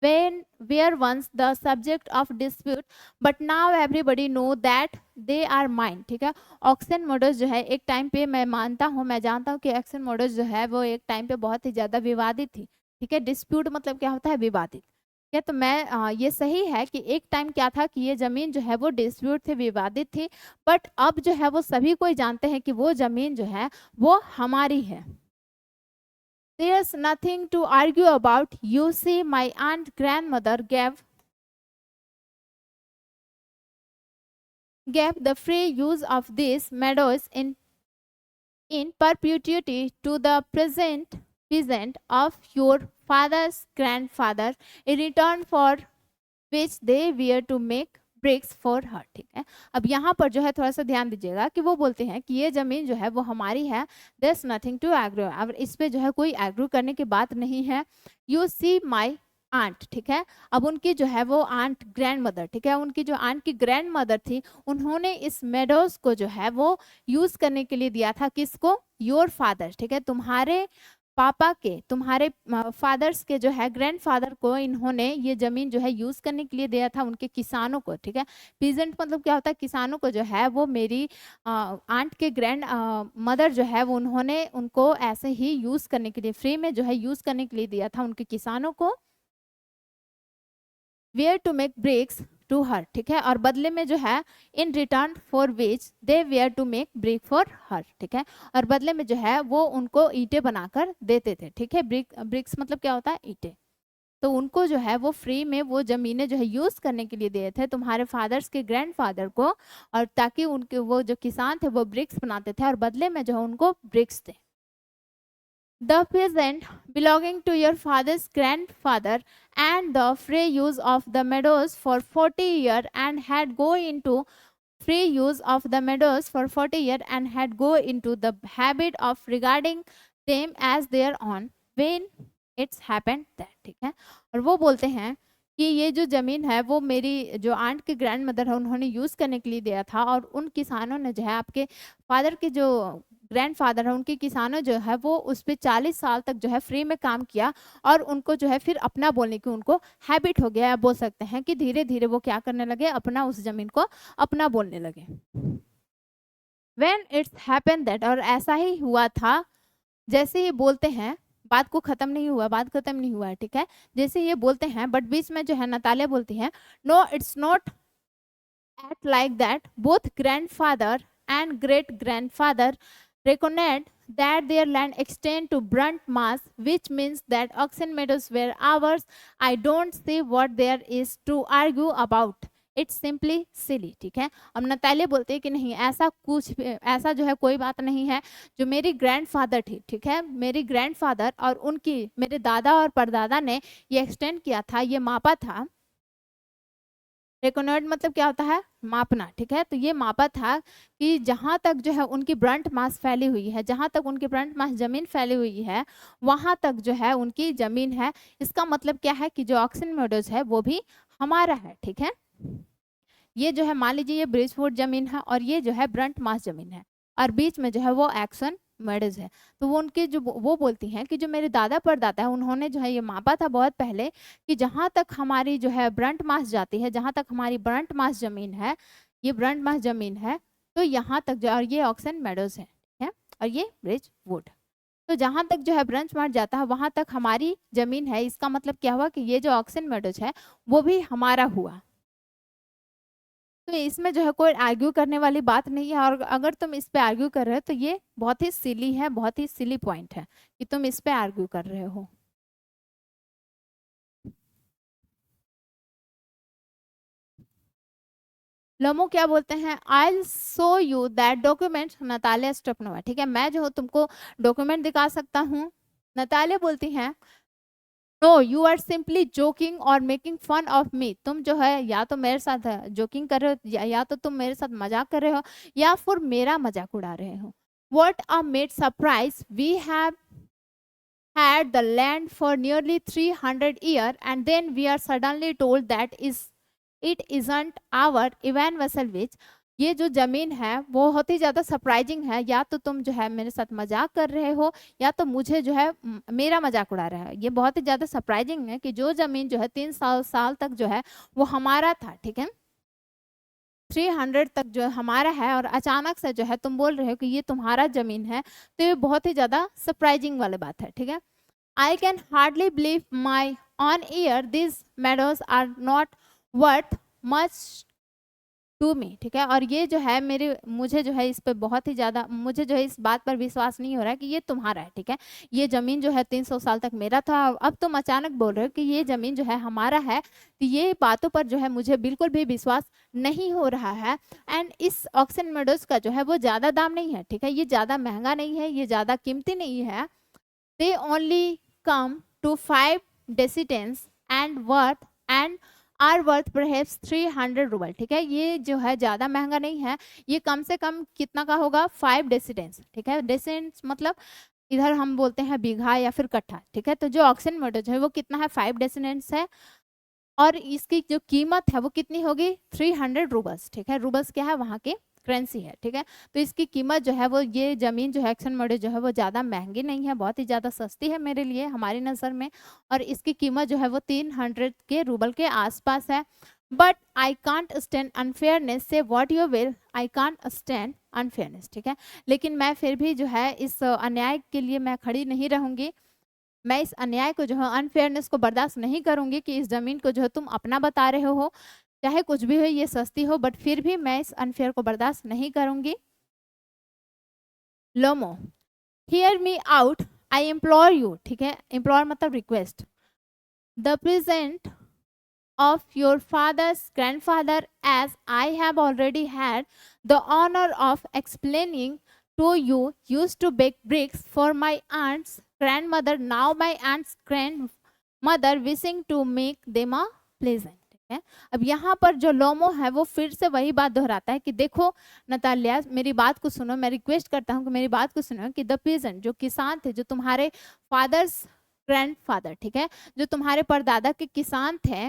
when were once the subject of dispute but now everybody know that they are mine, ठीक है। ऑक्सन मेडोज जो है एक टाइम पे, मैं मानता हूँ, मैं जानता हूँ कि ऑक्सन मेडोज जो है वो एक टाइम पे बहुत ही ज्यादा विवादित थी, ठीक है। डिस्प्यूट मतलब क्या होता है, विवादित, ठीक है। तो मैं ये सही है कि एक टाइम क्या था कि ये जमीन जो है वो डिस्प्यूट थे, विवादित थी, बट अब जो है वो सभी कोई जानते हैं कि वो जमीन जो है वो हमारी है। There's nothing to argue about. You see, my aunt grandmother gave the free use of these meadows in perpetuity to the present peasant of your father's grandfather in return for which they were to make bricks for her, ठीक है। अब यहाँ पर जो है थोड़ा सा ध्यान दीजिएगा कि वो बोलते हैं कि ये जमीन जो है वो हमारी है, देयर नथिंग टू एग्रो, अब इस पे जो है कोई एग्रो करने की बात नहीं है। यू सी माई आंट, ठीक है। अब उनकी जो है वो आंट ग्रैंड मदर, ठीक है, उनकी जो आंट की ग्रैंड मदर थी, उन्होंने इस मेडोज को जो है वो यूज करने के लिए दिया था, किसको, योर फादर, ठीक है, तुम्हारे पापा के, तुम्हारे फादर्स के जो है ग्रैंडफादर को इन्होंने ये जमीन जो है यूज करने के लिए दिया था, उनके किसानों को, ठीक है। पीजेंट मतलब क्या होता है, किसानों को जो है वो मेरी आंट के ग्रैंड मदर जो है वो उन्होंने उनको ऐसे ही यूज करने के लिए, फ्री में जो है यूज करने के लिए दिया था उनके किसानों को, were to make bricks to her, ठीक है। और बदले में जो है in return for which they were to make brick for her, ठीक है। और बदले में जो है वो उनको ईंटें बनाकर देते थे, ठीक है। ब्रिक्स मतलब क्या होता है, ईंटें। तो उनको जो है वो फ्री में वो जमीनें जो है यूज करने के लिए दिए थे तुम्हारे फादर्स के ग्रैंडफादर को, और ताकि उनके वो जो किसान थे वो ब्रिक्स बनाते थे और बदले में जो है उनको ब्रिक्स थे। The peasant belonging to your father's grandfather and the free use of the meadows for 40 years and had go into free use of the meadows for 40 years and had go into the habit of regarding them as their own. When it's happened that, ठीक है। और वो बोलते हैं कि ये जो ज़मीन है वो मेरी जो आंट के ग्रैंड मदर है उन्होंने यूज़ करने के लिए दिया था, और उन किसानों ने जो है आपके फादर के जो ग्रैंड फादर है उनके किसानों जो है वो उस पर 40 साल तक जो है फ्री में काम किया, और उनको जो है फिर अपना बोलने की उनको हैबिट हो गया, या बोल सकते हैं कि धीरे धीरे वो क्या करने लगे, अपना उस जमीन को अपना बोलने लगे। When it's happened that, और ऐसा ही हुआ था, जैसे ये बोलते हैं, बात को खत्म नहीं हुआ, बात खत्म नहीं हुआ है, ठीक है। जैसे ये बोलते हैं बट बीच में जो है नतालिया बोलती है, no it's not at like that, both grandfather and great grandfather reckoned that their land extend to Brunt Mass, which means that Oxen Meadows were ours. I don't see what there is to argue about. It's simply silly, ठीक है। अब Natalia बोलते हैं कि नहीं, ऐसा कुछ ऐसा जो है कोई बात नहीं है, जो मेरी ग्रैंडफादर थी, ठीक है, मेरी ग्रैंडफादर और उनकी मेरे दादा और परदादा ने ये एक्सटेंड किया था, ये मापा था। रेकोनॉइड मतलब क्या होता है, मापना, ठीक है। तो ये मापा था कि जहाँ तक जो है उनकी ब्रंट मास फैली हुई है, जहाँ तक उनकी ब्रंट मास जमीन फैली हुई है, वहाँ तक जो है उनकी जमीन है। इसका मतलब क्या है कि जो ऑक्सन मेडोज है वो भी हमारा है, ठीक है। ये जो है मान लीजिए ये ब्रिजवुड जमीन है और ये जो है ब्रंट मास जमीन है, और बीच में जो है वो एक्सन मेडोज है। तो वो उनके जो वो बोलती हैं कि जो मेरे दादा परदादा है उन्होंने जो है ये मापा था बहुत पहले कि जहाँ तक हमारी जो है ब्रंट मास जाती है, जहाँ तक हमारी ब्रंट मास जमीन है, ये ब्रंट मास जमीन है, तो यहाँ तक जो, और ये ऑक्सन मेडोज है, ठीक है, और ये ब्रिजवुड। तो जहाँ तक जो है ब्रंट मास जाता है वहाँ तक हमारी जमीन है। इसका मतलब क्या हुआ कि ये जो ऑक्सन मेडोज है वो भी हमारा हुआ। तो इसमें जो है कोई आर्ग्यू करने वाली बात नहीं है, और अगर तुम इस पे आर्ग्यू कर रहे हो तो ये बहुत ही सिली है, बहुत ही सिली पॉइंट है कि तुम इस पे आर्ग्यू कर रहे हो। लोमो क्या बोलते हैं, I show you that document, Natalia Stepanovna, ठीक है, मैं जो हूँ तुमको डॉक्यूमेंट दिखा सकता हूँ। नतालिया बोलती हैं, no you are simply joking or making fun of me, तुम जो है या तो मेरे साथ जोकिंग कर रहे हो, या तो तुम मेरे साथ मजाक कर रहे हो, या फिर मेरा मजाक उड़ा रहे हो। What a made surprise, we have had the land for nearly 300 years and then we are suddenly told that it isn't our Ivan Vasilevich। ये जो जमीन है वो बहुत ही ज्यादा सरप्राइजिंग है, या तो तुम जो है मेरे साथ मजाक कर रहे हो, या तो मुझे जो है मेरा मजाक उड़ा रहा है। ये बहुत ही ज्यादा सरप्राइजिंग है कि जो जमीन जो है 300 साल तक जो है वो हमारा था, ठीक है, 300 तक जो हमारा है, और अचानक से जो है तुम बोल रहे हो कि ये तुम्हारा जमीन है, तो ये बहुत ही ज्यादा सरप्राइजिंग वाली बात है, ठीक है। I can hardly believe my own ear this meadows are not worth much to me, ठीक है। और ये जो है मेरे मुझे जो है इस पे बहुत ही ज़्यादा, मुझे जो है इस बात पर विश्वास नहीं हो रहा है कि ये तुम्हारा है, ठीक है। ये ज़मीन जो है 300 साल तक मेरा था, अब तुम अचानक बोल रहे हो कि ये ज़मीन जो है हमारा है, तो ये बातों पर जो है मुझे बिल्कुल भी विश्वास नहीं हो रहा है। एंड इस ऑक्सन मेडोज का जो है वो ज़्यादा दाम नहीं है, ठीक है, ये ज़्यादा महंगा नहीं है, ये ज़्यादा कीमती नहीं है। They only come to 5 dessiatins and worth and are worth perhaps 300 rouble, ठीक है। ये जो है ज़्यादा महंगा नहीं है, ये कम से कम कितना का होगा, 5 डेसिडेंस, ठीक है। डेसिडेंस मतलब इधर हम बोलते हैं बीघा या फिर कट्ठा, ठीक है। तो जो ऑक्सन मेडोज है वो कितना है, 5 डेसिडेंस है, और इसकी जो कीमत है वो कितनी होगी, 300 रूबल्स, ठीक है। रूबल्स क्या है, वहाँ की करेंसी है, ठीक है। तो इसकी कीमत जो है वो, ये जमीन जो है ऑक्सन मेडोज जो है वो ज़्यादा महंगी नहीं है, बहुत ही ज़्यादा सस्ती है मेरे लिए, हमारी नज़र में, और इसकी कीमत जो है वो 300 के रूबल के आसपास है। But I can't stand unfairness, say what you will, I can't stand unfairness, ठीक है। लेकिन मैं फिर भी जो है इस अन्याय के लिए मैं खड़ी नहीं रहूंगी, मैं इस अन्याय को जो है अनफेयरनेस को बर्दाश्त नहीं करूंगी कि इस जमीन को जो है तुम अपना बता रहे हो, चाहे कुछ भी हो, ये सस्ती हो, बट फिर भी मैं इस अनफेयर को बर्दाश्त नहीं करूंगी। Lomov, hear me out, I implore you, ठीक है, इम्प्लोर मतलब request, the present of your father's grandfather, as I have already had the honor of explaining to you, used to bake bricks for my aunt's grandmother, now my aunt's grandmother wishing to make them a pleasant, ठीक है। अब यहाँ पर जो लोमो है वो फिर से वही बात दोहराता है कि देखो नतालिया, मेरी बात को सुनो, मैं रिक्वेस्ट करता हूँ कि मेरी बात को सुनो, कि द पीजेंट, जो किसान थे, जो तुम्हारे फादर्स ग्रैंडफादर, ठीक है, जो तुम्हारे परदादा के किसान थे।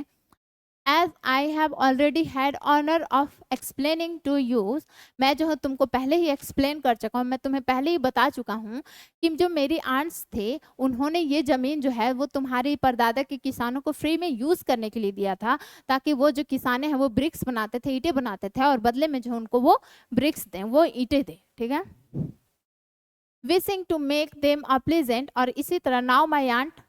As I have already had honour of explaining to you, मैं जो हूँ तुमको पहले ही एक्सप्लेन कर चुका हूँ, मैं तुम्हें पहले ही बता चुका हूँ कि जो मेरी आंट्स थे उन्होंने ये जमीन जो है वो तुम्हारे परदादा के किसानों को फ्री में यूज करने के लिए दिया था, ताकि वो जो किसाने हैं वो ब्रिक्स बनाते थे, ईंटें बनाते थे, और बदले में जो उनको वो ब्रिक्स दें, वो ईंटें दें, ठीक है। Wishing to make them a pleasant, और इसी तरह now my aunt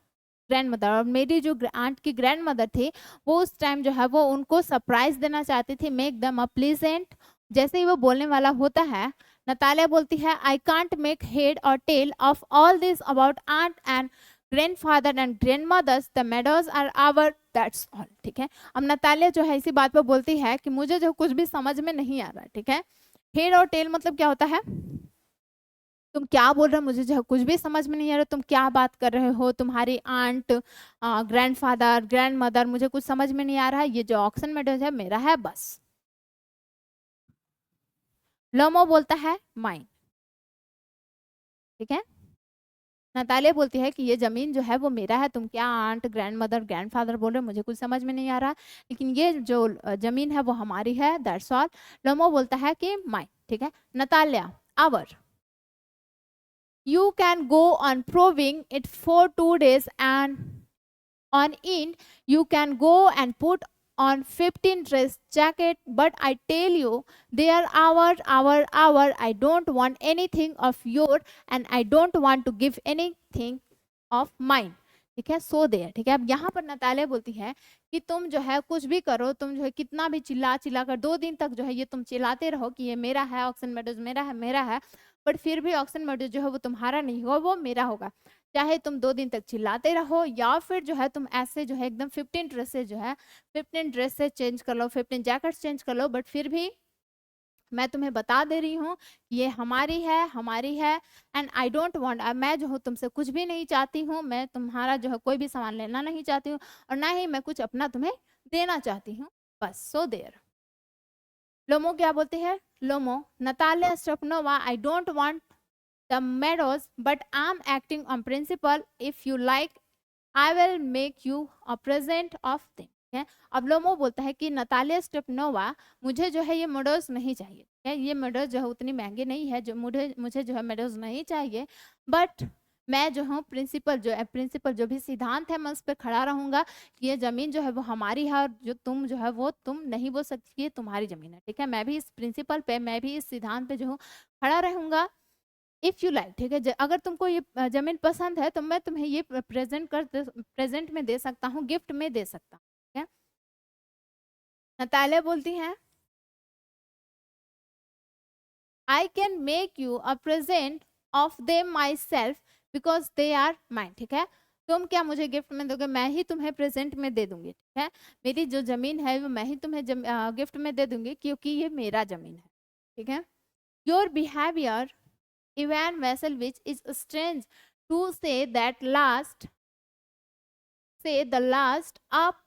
grandmother, और मेरी जो आंट की ग्रैंड मदर थी वो उस टाइम जो है वो उनको सरप्राइज देना चाहती थी, मेक देम अ प्लीजेंट। जैसे ही वो बोलने वाला होता है, नतालिया बोलती है I can't make head or tail of all this about aunt and grandfather and grandmothers, the meadows are our, that's all, ठीक है। अब नतालिया जो है इसी बात पर बोलती है कि मुझे जो कुछ भी समझ में नहीं आ रहा, ठीक है। हेड और टेल मतलब क्या होता है, तुम क्या बोल रहे हो, मुझे जो कुछ भी समझ में नहीं आ रहा, तुम क्या बात कर रहे हो, तुम्हारी आंट, ग्रैंडफादर, ग्रैंड मदर, मुझे कुछ समझ में नहीं आ रहा है, ये जो ऑक्सन मेडोज है मेरा है बस। लोमो बोलता है माइन, ठीक है। नतालिया बोलती है कि ये जमीन जो है वो मेरा है, तुम क्या aunt, grandmother, grandfather बोल रहे हो, मुझे कुछ समझ में नहीं आ रहा, लेकिन ये जो जमीन है वो हमारी है, दैट्स ऑल। लोमो बोलता है कि माइन, ठीक है। Natalia our, you can go on proving it for 2 days, and on in you can go and put on 15 dress jacket, but I tell you they are our, I don't want anything of your, and I don't want to give anything of mine, ठीक है। So there, ठीक है। अब यहाँ पर Natalia बोलती है कि तुम जो है कुछ भी करो, तुम जो है कितना भी चिल्ला चिल्ला कर 2 दिन तक जो है ये तुम चिल्लाते रहो कि ये मेरा है, ऑक्सन मेडोज मेरा है, मेरा है, बट फिर भी ऑक्सन मेडोज जो है वो तुम्हारा नहीं होगा, वो मेरा होगा। चाहे तुम 2 दिन तक चिल्लाते रहो, या फिर जो है तुम ऐसे जो है एकदम 15 ड्रेसेस जो है 15 ड्रेसेस चेंज कर लो, 15 जैकेट्स चेंज कर लो, बट फिर भी मैं तुम्हें बता दे रही हूँ ये हमारी है, हमारी है। एंड आई डोंट वांट, मैं जो हूँ तुमसे कुछ भी नहीं चाहती हूँ, मैं तुम्हारा जो है कोई भी सामान लेना नहीं चाहती हूँ, और ना ही मैं कुछ अपना तुम्हें देना चाहती हूँ, बस। So there. लोमो क्या बोलती है, Lomov, Natalya Stepanovna, I don't want the meadows, but I'm acting on principle. If you like, I will make you a present of them, है। अब लोमो बोलता है कि नतालिया स्टेपनोवा, मुझे जो है ये मेडोज नहीं चाहिए, है, ये मेडोज जो है उतनी महंगे नहीं है, जो मुझे जो है मेडोज नहीं चाहिए, बट मैं जो हूँ प्रिंसिपल जो भी सिद्धांत है मैं उस पर खड़ा रहूंगा कि ये जमीन जो है वो हमारी है, और जो तुम जो है वो तुम नहीं बोल सकती कि ये तुम्हारी जमीन है, ठीक है। मैं भी इस प्रिंसिपल पे, मैं भी इस सिद्धांत पे जो हूँ खड़ा रहूंगा। इफ यू लाइक, ठीक है, अगर तुमको ये जमीन पसंद है तो मैं तुम्हें ये प्रेजेंट में दे सकता हूँ, गिफ्ट में दे सकता हूँ, ठीक है। नतालिया बोलती हैं I can make you a present of them myself because they are mine, ठीक है। तुम क्या मुझे गिफ्ट में दोगे, मैं ही तुम्हें प्रेजेंट में दे दूंगी, ठीक है। मेरी जो जमीन है वो मैं ही तुम्हें गिफ्ट में दे दूंगी, क्योंकि ये मेरा जमीन है, ठीक है। Your behaviour Ivan Vasilevich is strange to say the last up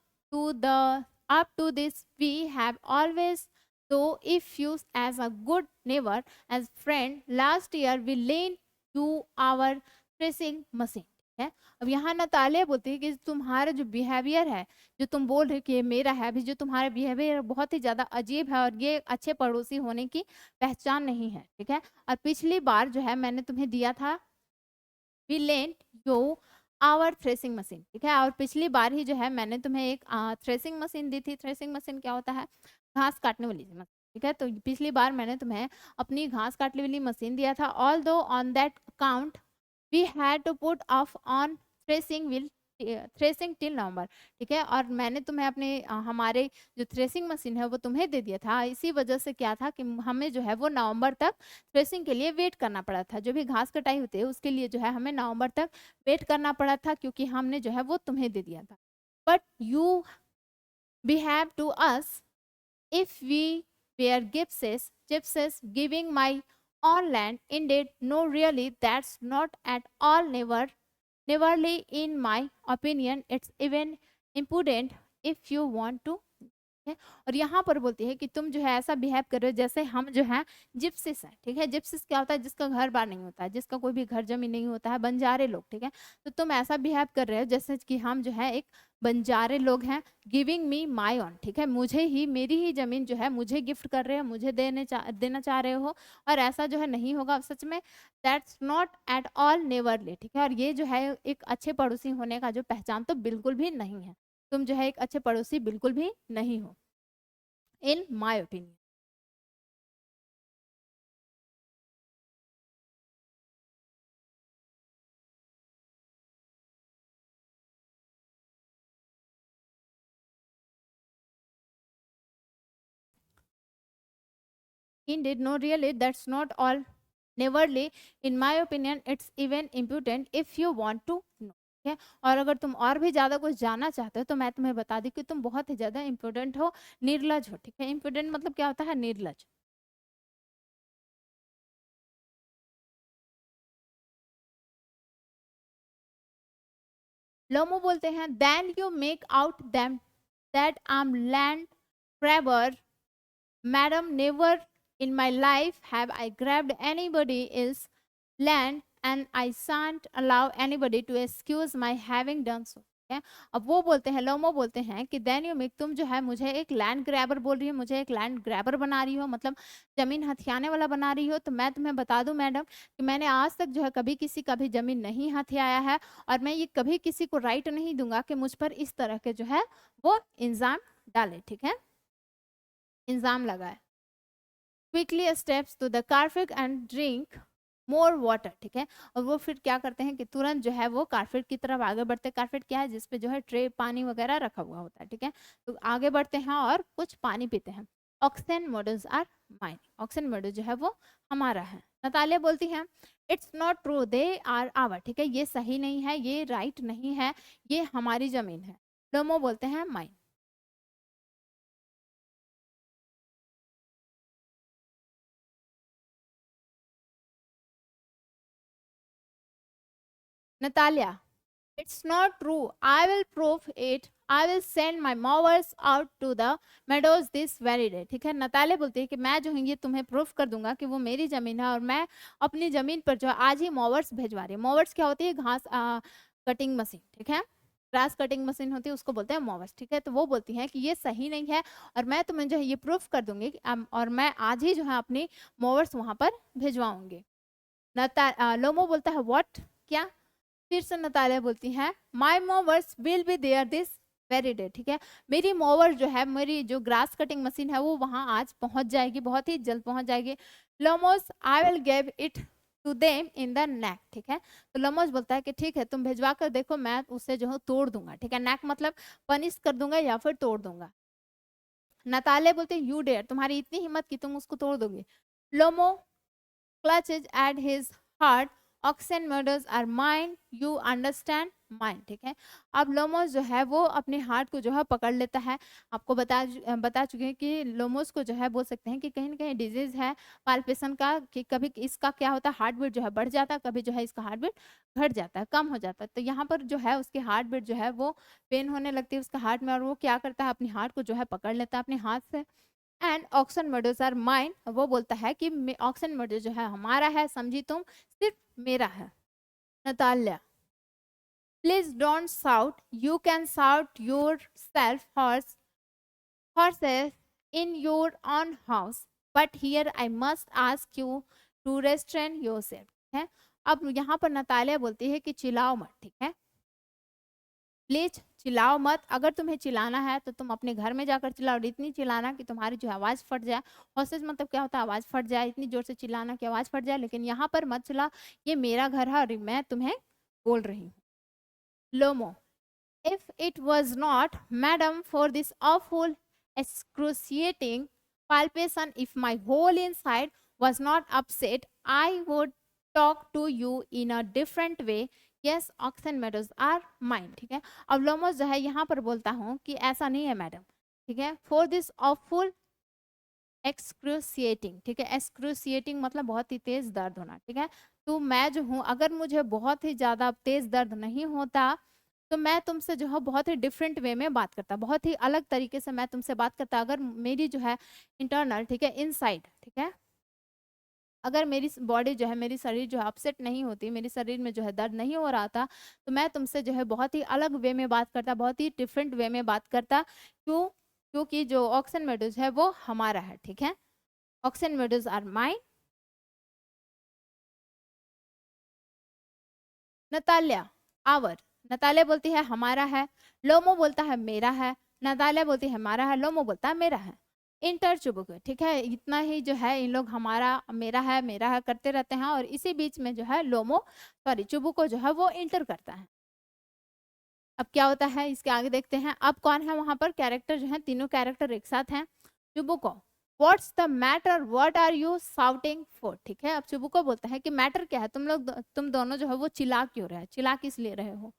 to this we have always, though if used as a good neighbor, as friend, last year we lent you our threshing machine, है। अब यहाँ Natalia बोलती है कि तुम्हारा जो behaviour है, जो तुम बोल रहे हो कि ये मेरा है, अभी जो तुम्हारा बिहेवियर बहुत ही ज्यादा अजीब है, और ये अच्छे पड़ोसी होने की पहचान नहीं है, ठीक है। और पिछली बार जो है मैंने तुम्हें दिया था, we lent you our threshing machine, ठीक है। और पिछली बार ही जो है मैंने तुम्हें एक थ्रेसिंग मशीन दी थी। थ्रेसिंग मशीन क्या होता है, घास काटने वाली मशीन, ठीक है। तो पिछली बार मैंने तुम्हें अपनी घास काटने वाली मशीन दिया था। Although on that count we had to put off on threshing till November, ठीक है। और मैंने तुम्हें अपने हमारे जो थ्रेसिंग मशीन है वो तुम्हें दे दिया था, इसी वजह से क्या था कि हमें जो है वो नवंबर तक थ्रेसिंग के लिए वेट करना पड़ा था। जो भी घास कटाई होती है उसके लिए जो है हमें नवंबर तक वेट करना पड़ा था, क्योंकि हमने जो है वो तुम्हें दे दिया था। But you behave to us if we were gypsies giving my own land. Indeed, no, really, that's not at all, neverly, in my opinion, it's even impudent if you want to. है। और यहाँ पर बोलती है कि तुम जो है ऐसा बिहेव कर रहे हो जैसे हम जो है जिप्सिस हैं, ठीक है। जिप्सिस क्या होता है, जिसका घर बार नहीं होता है, जिसका कोई भी घर जमीन नहीं होता है, बंजारे लोग, ठीक है। तो तुम ऐसा बिहेव कर रहे हो जैसे कि हम जो है एक बंजारे लोग हैं। गिविंग मी माई ऑन, ठीक है, मुझे ही, मेरी ही जमीन जो है मुझे गिफ्ट कर रहे हो, मुझे देना चाह रहे हो, और ऐसा जो है नहीं होगा सच में। दैट्स नॉट एट ऑल नेवरली, ठीक है। और ये जो है एक अच्छे पड़ोसी होने का जो पहचान तो बिल्कुल भी नहीं है। तुम जो है एक अच्छे पड़ोसी बिल्कुल भी नहीं हो, in my opinion. Indeed, no, really, that's not all. Neverly, in my opinion, it's even important if you want to know. ठीक है। और अगर तुम और भी ज्यादा कुछ जानना चाहते हो तो मैं तुम्हें बता दी कि तुम बहुत ही ज्यादा इम्पोर्टेंट हो, निर्लज हो, ठीक है। इम्पोर्टेंट मतलब क्या होता है, निर्लज। लोमो बोलते हैं then you make out them that I am land grabber madam, never in my life have I grabbed anybody else's land and I shan't allow anybody to excuse my having done so. है। अब वो बोलते हैं, लोमो बोलते हैं कि then you make, तुम जो है मुझे एक लैंड ग्रैबर बोल रही हो, मुझे एक लैंड ग्रैबर बना रही हो, मतलब जमीन हथियाने वाला बना रही हो। तो मैं तुम्हें बता दूं मैडम कि मैंने आज तक जो है कभी किसी का भी जमीन नहीं हथियाया है, और मैं ये कभी किसी को राइट नहीं दूंगा कि मुझ पर इस तरह के जो है वो इल्जाम डाले, ठीक है, इल्जाम लगाए। Quickly steps to the carafe and drink more water, ठीक है। और वो फिर क्या करते हैं कि तुरंत जो है वो कारफेट की तरफ आगे बढ़ते हैं। कारफेट क्या है, जिसपे जो है ट्रे पानी वगैरह रखा हुआ होता है, ठीक है। तो आगे बढ़ते हैं और कुछ पानी पीते हैं। Oxen Meadows are mine, Oxen Meadow जो है वो हमारा है। नतालिया बोलती है it's not true they are our, ठीक है, ये सही नहीं है, ये राइट नहीं है, ये हमारी जमीन है। लोमो बोलते हैं mine. Natalia it's not true. I will prove it. I will send my mowers out to the meadows this very day. ठीक है। नताले बोलती है कि मैं जो है ये तुम्हें प्रूफ कर दूंगा कि वो मेरी जमीन है, और मैं अपनी जमीन पर जो है आज ही मॉवर्स भिजवा रही हूँ। मॉवर्स क्या होती है, घास कटिंग मशीन, ठीक है, ग्रास कटिंग मशीन होती है, उसको बोलते हैं मॉवर्स, ठीक है। तो वो बोलती है कि ये सही नहीं है, और मैं तुम्हें जो है ये प्रूफ कर दूंगी और मैं आज ही जो है अपनी मॉवर्स वहां पर भिजवाऊंगी। लोमो बोलता है व्हाट, क्या। फिर से नतालिया बोलती हैं my mowers will be there this very day, ठीक है, मेरी मोवर जो है, मेरी जो ग्रास कटिंग मशीन है वो वहां आज पहुंच जाएगी, बहुत ही जल्द पहुंच जाएगी। Lomovs I will give it to them in the neck, ठीक है। तो लोमोस बोलता है कि ठीक है, तुम भिजवा कर देखो, मैं उसे जो है तोड़ दूंगा, ठीक है। नेक मतलब पनिश कर दूंगा या फिर तोड़ दूंगा। नताले बोलते हैं यू डेयर, तुम्हारी इतनी हिम्मत कि तुम उसको तोड़ दोगे। लोमो clutches at his heart, oxen murders are mine, you understand mine, ठीक है। अब लोमोस जो है वो अपने हार्ट को जो है पकड़ लेता है। आपको बता चुके हैं कि लोमोस को जो है बोल सकते हैं कि कहीं ना कहीं डिजीज है पाल्पेशन का, कि कभी इसका क्या होता है, हार्ट बीट जो है बढ़ जाता है, कभी जो है इसका हार्ट बीट घट जाता है, कम हो जाता है। तो यहाँ पर जो है उसके हार्ट बीट जो है वो पेन होने लगती है उसका हार्ट में, और वो क्या करता है अपने हार्ट को जो है पकड़ लेता है अपने हाथ से। And Oxen Meadows are mine, वो बोलता है कि ऑक्सन मर्डर जो है हमारा है, समझी तुम, सिर्फ मेरा है। Natalya please don't shout, you can shout your self horses in your own house, but here I must ask you to restrain yourself, है। अब यहाँ पर नतालिया बोलती है कि चिल्लाओ मत, ठीक है, प्लीज चिल्लाओ मत। अगर तुम्हें चिल्लाना है तो तुम अपने घर में जाकर चिल्लाओ, और इतनी चिल्लाना कि तुम्हारी जो आवाज फट जाए। हॉसेस मतलब क्या होता है, आवाज फट जाए, इतनी जोर से चिल्लाना कि आवाज फट जाए, लेकिन यहाँ पर मत चिल्लाओ, ये मेरा घर है और मैं तुम्हें बोल रही हूँ। Lomov if it was not madam for this awful excruciating palpation, if my whole inside was not upset, I would talk to you in a different way. Yes, oxen meadows are mine, ठीक है। अब लोमोस जो है यहाँ पर बोलता हूँ कि ऐसा नहीं है मैडम, ठीक है, फॉर दिस awful excruciating, ठीक है, excruciating मतलब बहुत ही तेज दर्द होना, ठीक है। तो मैं जो हूँ, अगर मुझे बहुत ही ज्यादा तेज दर्द नहीं होता तो मैं तुमसे जो है बहुत ही डिफरेंट वे में बात करता, बहुत ही अलग तरीके से मैं तुमसे बात करता। अगर मेरी जो है इंटरनल, ठीक है, इनसाइड, ठीक है, अगर मेरी बॉडी जो है, मेरी शरीर जो है अपसेट नहीं होती, मेरी शरीर में जो है दर्द नहीं हो रहा था, तो मैं तुमसे जो है बहुत ही अलग वे में बात करता, बहुत ही डिफरेंट वे में बात करता। क्यों? क्योंकि जो ऑक्सन मेडोज है वो हमारा है, ठीक है, Oxen Meadows are mine. Natalya, our, Natalya बोलती है हमारा है, लोमो बोलता है मेरा है, नताल्या बोलती है हमारा है, लोमो बोलता है मेरा है। इंटर चुबुक, ठीक है, इतना ही जो है इन लोग हमारा मेरा है करते रहते हैं, और इसी बीच में जो है लोमो, सॉरी, चुबुको जो है वो इंटर करता है। अब क्या होता है इसके आगे देखते हैं। अब कौन है वहां पर कैरेक्टर, जो है तीनों कैरेक्टर एक साथ हैं। Chubukov, what's the matter, what are you shouting for, ठीक है। अब चुबुको बोलता है कि मैटर क्या है, तुम दोनों जो है वो चिल्ला क्यों रहे, चिल्ला किस लिए रहे हो।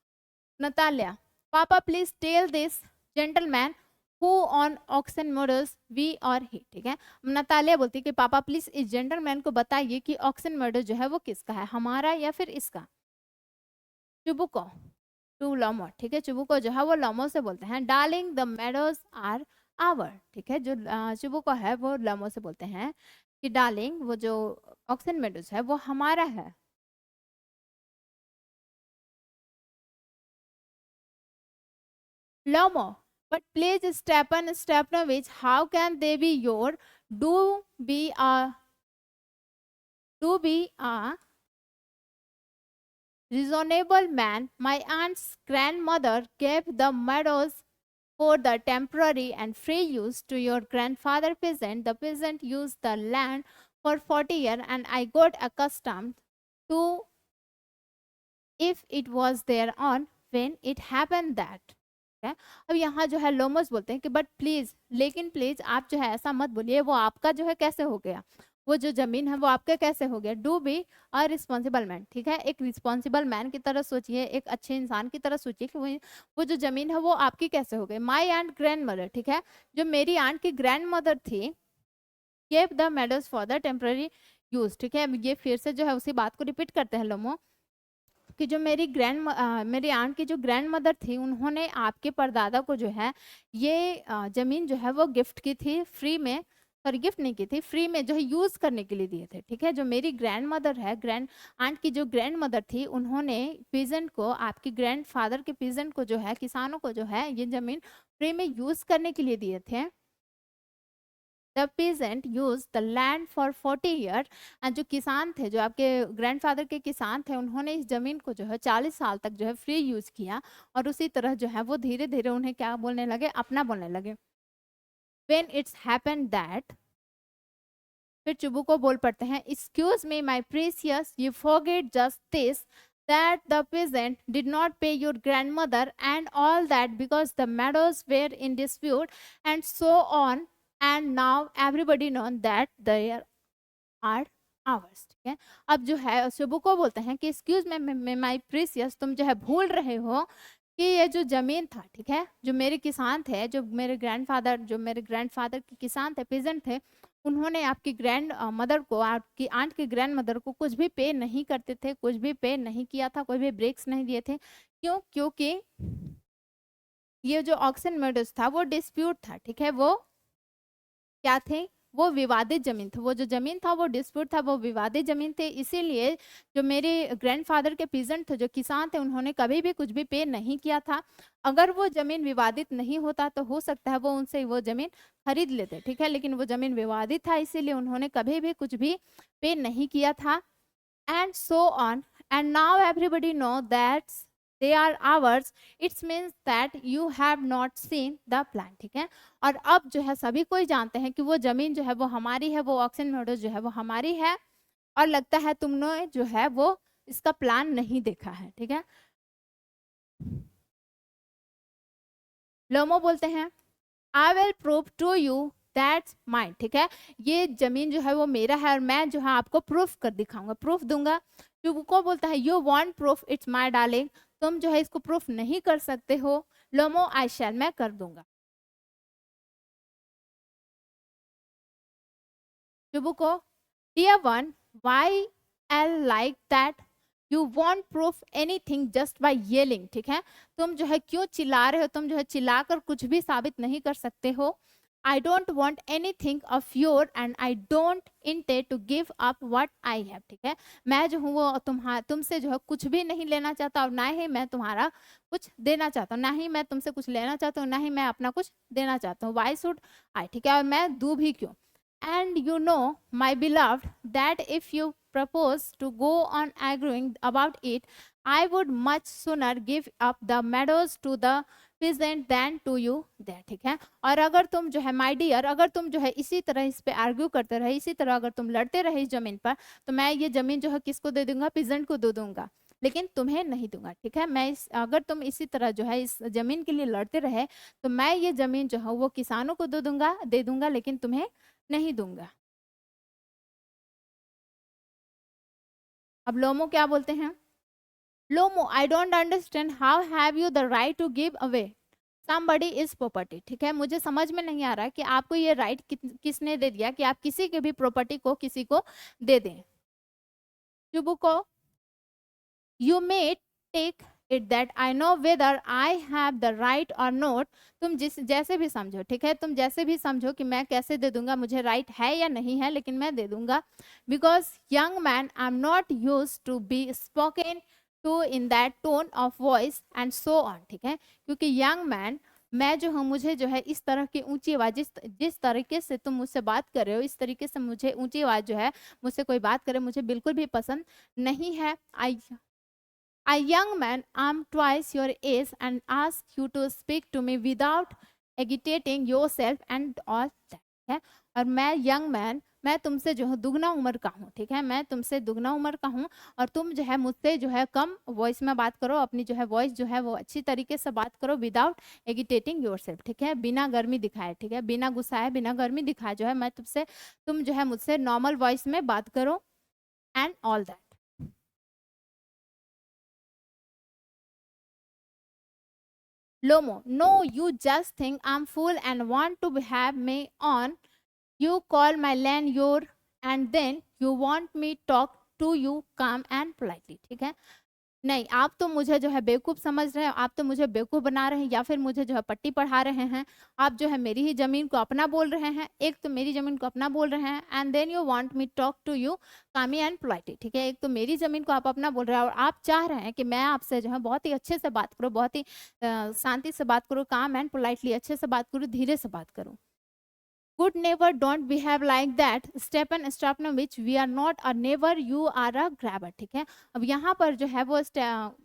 Natalya, papa please tell this gentleman who own Oxen Meadows we or he, ठीक है। नताल्या बोलती है कि पापा प्लीज इस जेंटलमैन को बताइए कि ऑक्सन मर्डर जो है वो किसका है, हमारा या फिर इसका। चुबुको टू लोमो, ठीक है, चुबुको जो है वो लोमो से बोलते हैं darling the meadows are our, ठीक है, जो चुबुको है वो लोमो से बोलते हैं कि डार्लिंग, वो जो ऑक्सन मेडोज है वो हमारा है। Lomo, but please Stepan Stepanovich, how can they be your? Do be a do be a reasonable man. My aunt's grandmother gave the meadows for the temporary and free use to your grandfather peasant. The peasant used the land for 40 years, and I got accustomed to if it was their own when it happened that. है। अब यहाँ जो है लोमस बोलते हैं कि but please, लेकिन please आप जो है ऐसा मत बोलिए, वो आपका जो है कैसे हो गया, वो जो जमीन है वो आपका कैसे हो गया। Do be a responsible man, ठीक है, एक रिस्पॉन्सिबल मैन की तरह सोचिए, एक अच्छे इंसान की तरह सोचिए कि वो जो जमीन है वो आपकी कैसे हो गई। माई एंड ग्रैंड मदर, ठीक है, जो मेरी आंट की ग्रैंड मदर थी, gave the medals for the temporary use, ठीक है। ये फिर से जो है उसी बात को रिपीट करते हैं लोमो, कि जो मेरी आंट की जो ग्रैंड मदर थी, उन्होंने आपके परदादा को जो है ये जमीन जो है वो गिफ्ट की थी फ्री में, सॉरी गिफ्ट नहीं की थी, फ्री में जो है यूज करने के लिए दिए थे, ठीक है। जो मेरी ग्रैंड मदर है, ग्रैंड आंट की जो ग्रैंड मदर थी, उन्होंने पीजेंट को, आपकी ग्रैंड फादर के पीजेंट को जो है, किसानों को जो है ये जमीन फ्री में यूज करने के लिए दिए थे। The peasant used the land for 40 years, जो किसान थे, जो आपके ग्रैंडफादर के किसान थे, उन्होंने इस जमीन को जो है 40 साल तक जो है फ्री यूज किया, और उसी तरह जो है वो धीरे धीरे उन्हें क्या बोलने लगे, अपना बोलने लगे। When it's happened that, फिर चुबू को बोल पड़ते हैं, excuse me my precious, you forget just this, that the peasant did not pay your grandmother and all that because the meadows were in dispute and so on, and now everybody knows that they are ours, ठीक है। अब जो है शुभू को बोलते हैं कि excuse मैं माई प्रीसियस, तुम जो है भूल रहे हो कि ये जो जमीन था, ठीक है, जो मेरे किसान थे, जो मेरे ग्रैंडफादर के किसान थे, पेजेंट थे, उन्होंने आपकी ग्रैंड मदर को, आपकी आंट की ग्रैंड मदर को कुछ भी पे नहीं करते थे, कुछ भी पे नहीं किया था, कोई भी ब्रेक्स नहीं दिए थे। क्यों? क्योंकि ये जो ऑक्सन मेडोज था वो डिस्प्यूट था, ठीक है, वो क्या थे, वो विवादित जमीन थी, वो जो जमीन था वो डिस्प्यूट था, वो विवादित जमीन थी, इसीलिए जो मेरे ग्रैंडफादर के पीजेंट थे, जो किसान थे, उन्होंने कभी भी कुछ भी पे नहीं किया था। अगर वो जमीन विवादित नहीं होता तो हो सकता है वो उनसे वो जमीन खरीद लेते, ठीक है, लेकिन वो जमीन विवादित था, इसीलिए उन्होंने कभी भी कुछ भी पे नहीं किया था। And so on, and now everybody know that they are ours, it means that you have not seen the plan, ठीक है। और अब जो है सभी कोई जानते हैं कि वो जमीन जो है वो हमारी है, वो ऑक्सन मेडोज जो है वो हमारी है, और लगता है तुमने जो है वो इसका प्लान नहीं देखा है, ठीक है। लोमो बोलते हैं, I will prove to you that's mine, ठीक है, ये जमीन जो है वो मेरा है, और मैं जो है आपको प्रूफ कर दिखाऊंगा, प्रूफ दूंगा। जो को बोलता है, you want proof, it's my darling, तुम जो है इसको प्रूफ नहीं कर सकते हो। लोमो, आई शैल, मैं कर दूंगा। Chubukov, dear one, why yell like that, you won't prove anything just by yelling, ठीक है, तुम जो है क्यों चिल्ला रहे हो, तुम जो है चिल्लाकर कुछ भी साबित नहीं कर सकते हो। I don't want anything of your and I don't intend to give up what I have, ठीक है, मैं जो हूँ वो तुमसे जो है कुछ भी नहीं लेना चाहता और ना ही मैं तुम्हारा कुछ देना चाहता हूँ, ना ही मैं तुमसे कुछ लेना चाहता हूँ, ना ही मैं अपना कुछ देना चाहता हूँ। वाई शुड आई, ठीक है, और मैं दूँ भी क्यों। And you know, my beloved, that if you propose to go on arguing about it, I would much sooner give up the meadows to the peasant than to you there, ठीक है। और अगर तुम जो है माय डियर, अगर तुम जो है इसी तरह इस पे आर्ग्यू करते रहे, इसी तरह अगर तुम लड़ते रहे इस जमीन पर, तो मैं ये जमीन जो है किसको दे दूंगा, पीजेंट को दे दूंगा, लेकिन तुम्हें नहीं दूंगा, ठीक है। मैं अगर तुम इसी तरह जो है इस जमीन के लिए लड़ते रहे, तो मैं ये जमीन जो है वो किसानों को दे दूंगा, लेकिन तुम्हें नहीं दूंगा। अब लोमो क्या बोलते हैं, Lomov I don't understand how have you the right to give away somebody is property, ठीक है, मुझे समझ में नहीं आ रहा कि आपको ये राइट किसने दे दिया कि आप किसी के भी प्रॉपर्टी को किसी को दे दें। Chubukov, you may take it that I know whether I have the right or not, तुम जिस जैसे भी समझो, ठीक है, तुम जैसे भी समझो कि मैं कैसे दे दूंगा, मुझे राइट है या नहीं है, लेकिन मैं दे दूंगा। Because young man I am not use to be spoken to in that tone of voice and so on, ठीक है, क्योंकि यंग मैन, मैं जो हूँ, मुझे जो है इस तरह की ऊंची आवाज, जिस तरीके से तुम मुझसे बात कर रहे हो, इस तरीके से मुझे ऊंची आवाज जो है मुझसे कोई बात करे, मुझे बिल्कुल भी पसंद नहीं है। आई A young man, I'm twice your age and ask you to speak to me without agitating yourself and all that, है। और मैं यंग मैन, मैं तुमसे जो है दुगना उम्र का हूँ, ठीक है, मैं तुमसे दुगना उम्र का हूँ, और तुम जो है मुझसे जो है कम वॉइस में बात करो, अपनी जो है वॉइस जो है वो अच्छी तरीके से बात करो, विदाउट एगिटेटिंग योरसेल्फ, ठीक है, बिना गर्मी दिखाए, ठीक है, बिना गुस्साए, बिना गर्मी दिखाए जो है मैं तुमसे, तुम जो है मुझसे नॉर्मल वॉइस में बात करो and all that. Lomo, no, you just think I'm fool and want to have me on. You call my land your and then you want me talk to you calm and politely, ठीक है। नहीं, आप तो मुझे जो है बेवकूफ़ समझ रहे हैं, आप तो मुझे बेवकूफ़ बना रहे हैं, या फिर मुझे जो है पट्टी पढ़ा रहे हैं। आप जो है मेरी ही ज़मीन को अपना बोल रहे हैं, एक तो मेरी ज़मीन को अपना बोल रहे हैं, and then you want me talk to you calmly and politely, ठीक है, एक तो मेरी ज़मीन को आप अपना बोल रहे हैं और आप चाह रहे हैं कि मैं आपसे जो है बहुत ही अच्छे से बात करूँ, बहुत ही शांति से बात करूँ, काम एंड पोलाइटली अच्छे से बात करूँ, धीरे से बात करूँ। Good neighbor don't behave like that. Stephen Stepnovich, we are not a neighbor, you are a grabber, ठीक है। अब यहाँ पर जो है वो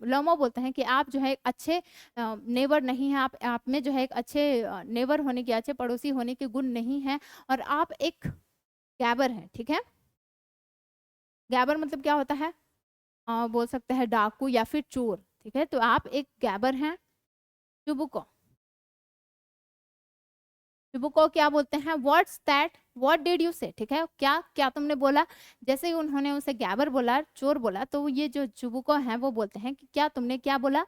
लोमो बोलते हैं कि आप जो है एक अच्छे नेबर नहीं हैं, आप में जो है एक अच्छे नेबर होने के, अच्छे पड़ोसी होने के गुण नहीं हैं, और आप एक गैबर हैं, ठीक है। गैबर मतलब क्या होता है, बोल सकते हैं डाकू या फिर चोर, ठीक है, तो आप एक गैबर हैं। चुबुको, चुबुको क्या बोलते हैं, what's that, what did you से, ठीक है, क्या क्या तुमने बोला। जैसे ही उन्होंने उसे गैबर बोला, चोर बोला, तो ये जो चुबुको हैं वो बोलते हैं कि क्या तुमने क्या बोला।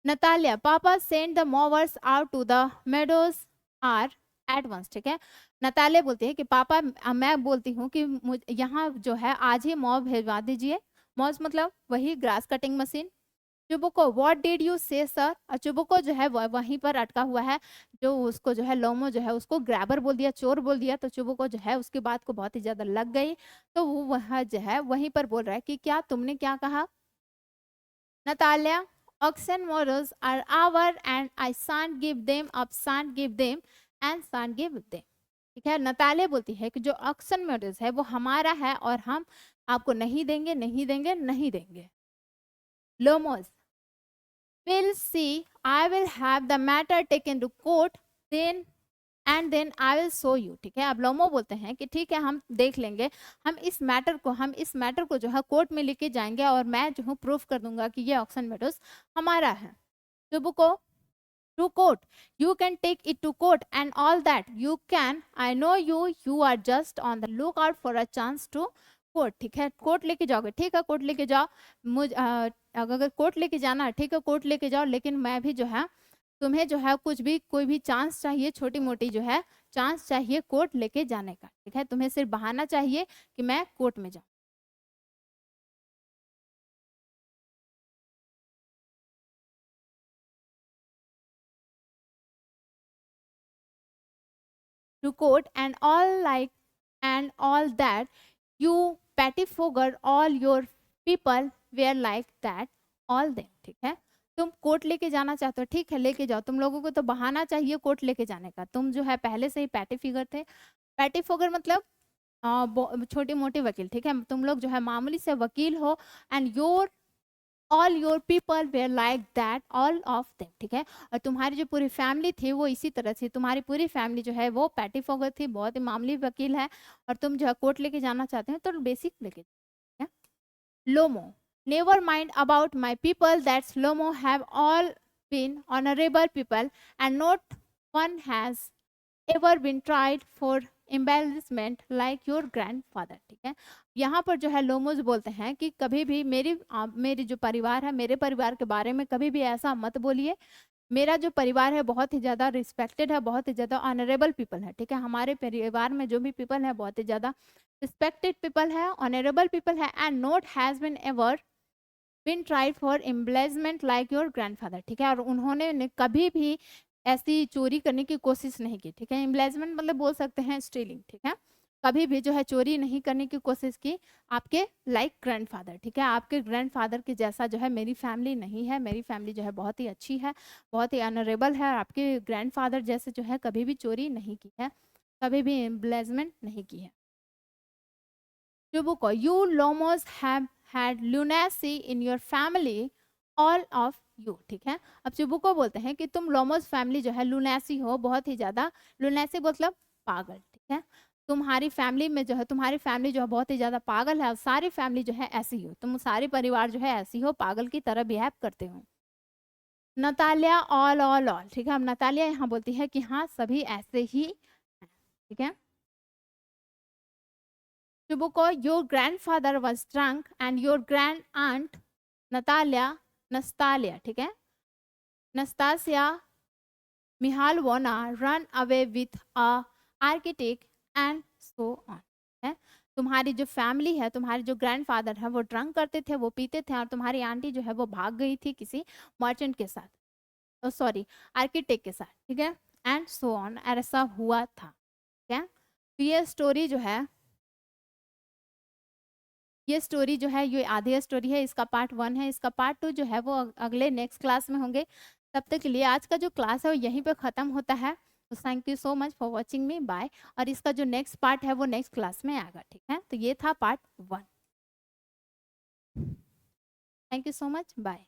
Natalia, papa send the mowers out to the meadows are at once, ठीक है। नतालिया बोलती है कि पापा, मैं बोलती हूँ कि यहाँ जो है आज ही मॉव भेजवा दीजिए। मॉव मतलब वही grass cutting machine. चुबुको, what did you से सर, और चुबुको जो है वहीं पर अटका हुआ है, जो उसको जो है लोमो जो है उसको ग्रैबर बोल दिया, चोर बोल दिया, तो चुबुको जो है उसकी बात को बहुत ही ज्यादा लग गई, तो वो वह जो है वहीं पर बोल रहा है कि क्या तुमने क्या कहा। Natalia, oxen models are our and I shan't give them up, shan't give them and shan't give them, ठीक है। नताले बोलती है कि जो ऑक्सन मॉडल्स है वो हमारा है और हम आपको नहीं देंगे, नहीं देंगे, नहीं देंगे। लोमोस, we'll see, I will have the matter taken to court, then and then I will show you, ठीक है। अब लोमो बोलते हैं कि ठीक है, हम देख लेंगे, हम इस मैटर को जो है कोर्ट में लेके जाएंगे और मैं जो हूँ प्रूफ कर दूंगा कि ये ऑक्शन मेडोज हमारा है। Chubukov, to court, you can take it to court and all that you can, I know you, you are just on the lookout for a chance to court, ठीक है, court लेके जाओगे, ठीक है, court लेके जाओ, अगर court लेके जाना है, ठीक है, कोर्ट लेके जाओ, लेकिन मैं भी जो है, तुम्हें जो है कुछ भी कोई भी चांस चाहिए, छोटी मोटी जो है चांस चाहिए कोर्ट लेके जाने का, ठीक है, तुम्हें सिर्फ बहाना चाहिए कि मैं कोर्ट में जाऊं। to quote and all that you pettifogger all your people were like that all them, ठीक है। तुम कोट लेके जाना चाहते हो, ठीक है लेके जाओ, तुम लोगों को तो बहाना चाहिए कोट लेके जाने का, तुम जो है पहले से ही पैटी फिगर थे। पैटी फिगर मतलब छोटी मोटी वकील, ठीक है, तुम लोग जो है मामूली से वकील हो। And your all your people were like that all of them, ठीक है। और तुम्हारी जो पूरी फैमिली थी वो इसी तरह से, तुम्हारी पूरी फैमिली जो है वो पैटी फोगर थी, बहुत ही मामूली वकील है, और तुम जो है कोर्ट लेके जाना चाहते हो तो बेसिक लेके। लोमो, never mind about my people, that's Lomo have all been honorable people and not one has ever been tried for embarrassment like your grandfather, ठीक है। यहाँ पर जो है लोमोज बोलते हैं कि कभी भी मेरी जो परिवार है, मेरे परिवार के बारे में कभी भी ऐसा मत बोलिए। मेरा जो परिवार है बहुत ही ज़्यादा रिस्पेक्टेड है, बहुत ही ज़्यादा ऑनरेबल पीपल है, ठीक है। हमारे परिवार में जो भी पीपल है बहुत ही ज़्यादा रिस्पेक्टेड पीपल है, ऑनरेबल पीपल है। And not has been ever been tried for embezzlement like your grandfather, ठीक है। और उन्होंने कभी भी ऐसी चोरी करने की कोशिश नहीं की, ठीक है। एम्बेजमेंट मतलब बोल सकते हैं स्टीलिंग, ठीक है। कभी भी जो है चोरी नहीं करने की कोशिश की आपके लाइक ग्रैंडफादर, ठीक है। आपके ग्रैंडफादर के जैसा जो है मेरी फैमिली नहीं है, मेरी फैमिली जो है बहुत ही अच्छी है, बहुत ही ऑनरेबल है। आपके ग्रैंडफादर जैसे जो है कभी भी चोरी नहीं की है, कभी भी एम्बेजमेंट नहीं की है। Tubuko, you Lomos have had lunacy in your family, all of you, ठीक है। अब चुबुको बोलते हैं कि तुम लोमोस फैमिली जो है लुनेसी हो, बहुत ही ज्यादा। लुनेसी मतलब पागल, ठीक है। तुम्हारी फैमिली में जो है, तुम्हारी फैमिली जो है बहुत ही ज्यादा पागल है, और सारी फैमिली जो है ऐसी हो, तुम सारी परिवार जो है ऐसी हो, पागल की तरह बिहेव करते हो। नतालिया ऑल, ठीक है। अब नतालिया यहाँ बोलती है कि हाँ सभी ऐसे ही हैं, ठीक है। Tubuko, your grandfather was drunk and your grand aunt Nastalia, ठीक है, Nastasia Mihalvona run away with a architect and so on, है। तुम्हारी जो फैमिली है, तुम्हारे जो ग्रैंडफादर है वो ड्रंक करते थे, वो पीते थे, और तुम्हारी आंटी जो है वो भाग गई थी किसी मर्चेंट के साथ, सॉरी आर्किटेक्ट के साथ, ठीक है। एंड सो ऑन, ऐसा हुआ था, ठीक है। तो ये स्टोरी जो है, ये स्टोरी जो है ये आधी स्टोरी है, इसका पार्ट 1 है, इसका पार्ट 2 जो है वो अगले नेक्स्ट क्लास में होंगे। तब तक के लिए आज का जो क्लास है वो यहीं पे ख़त्म होता है। तो thank you so much for watching me, bye. और इसका जो नेक्स्ट पार्ट है वो नेक्स्ट क्लास में आएगा, ठीक है। तो ये था part 1। Thank you so much, bye.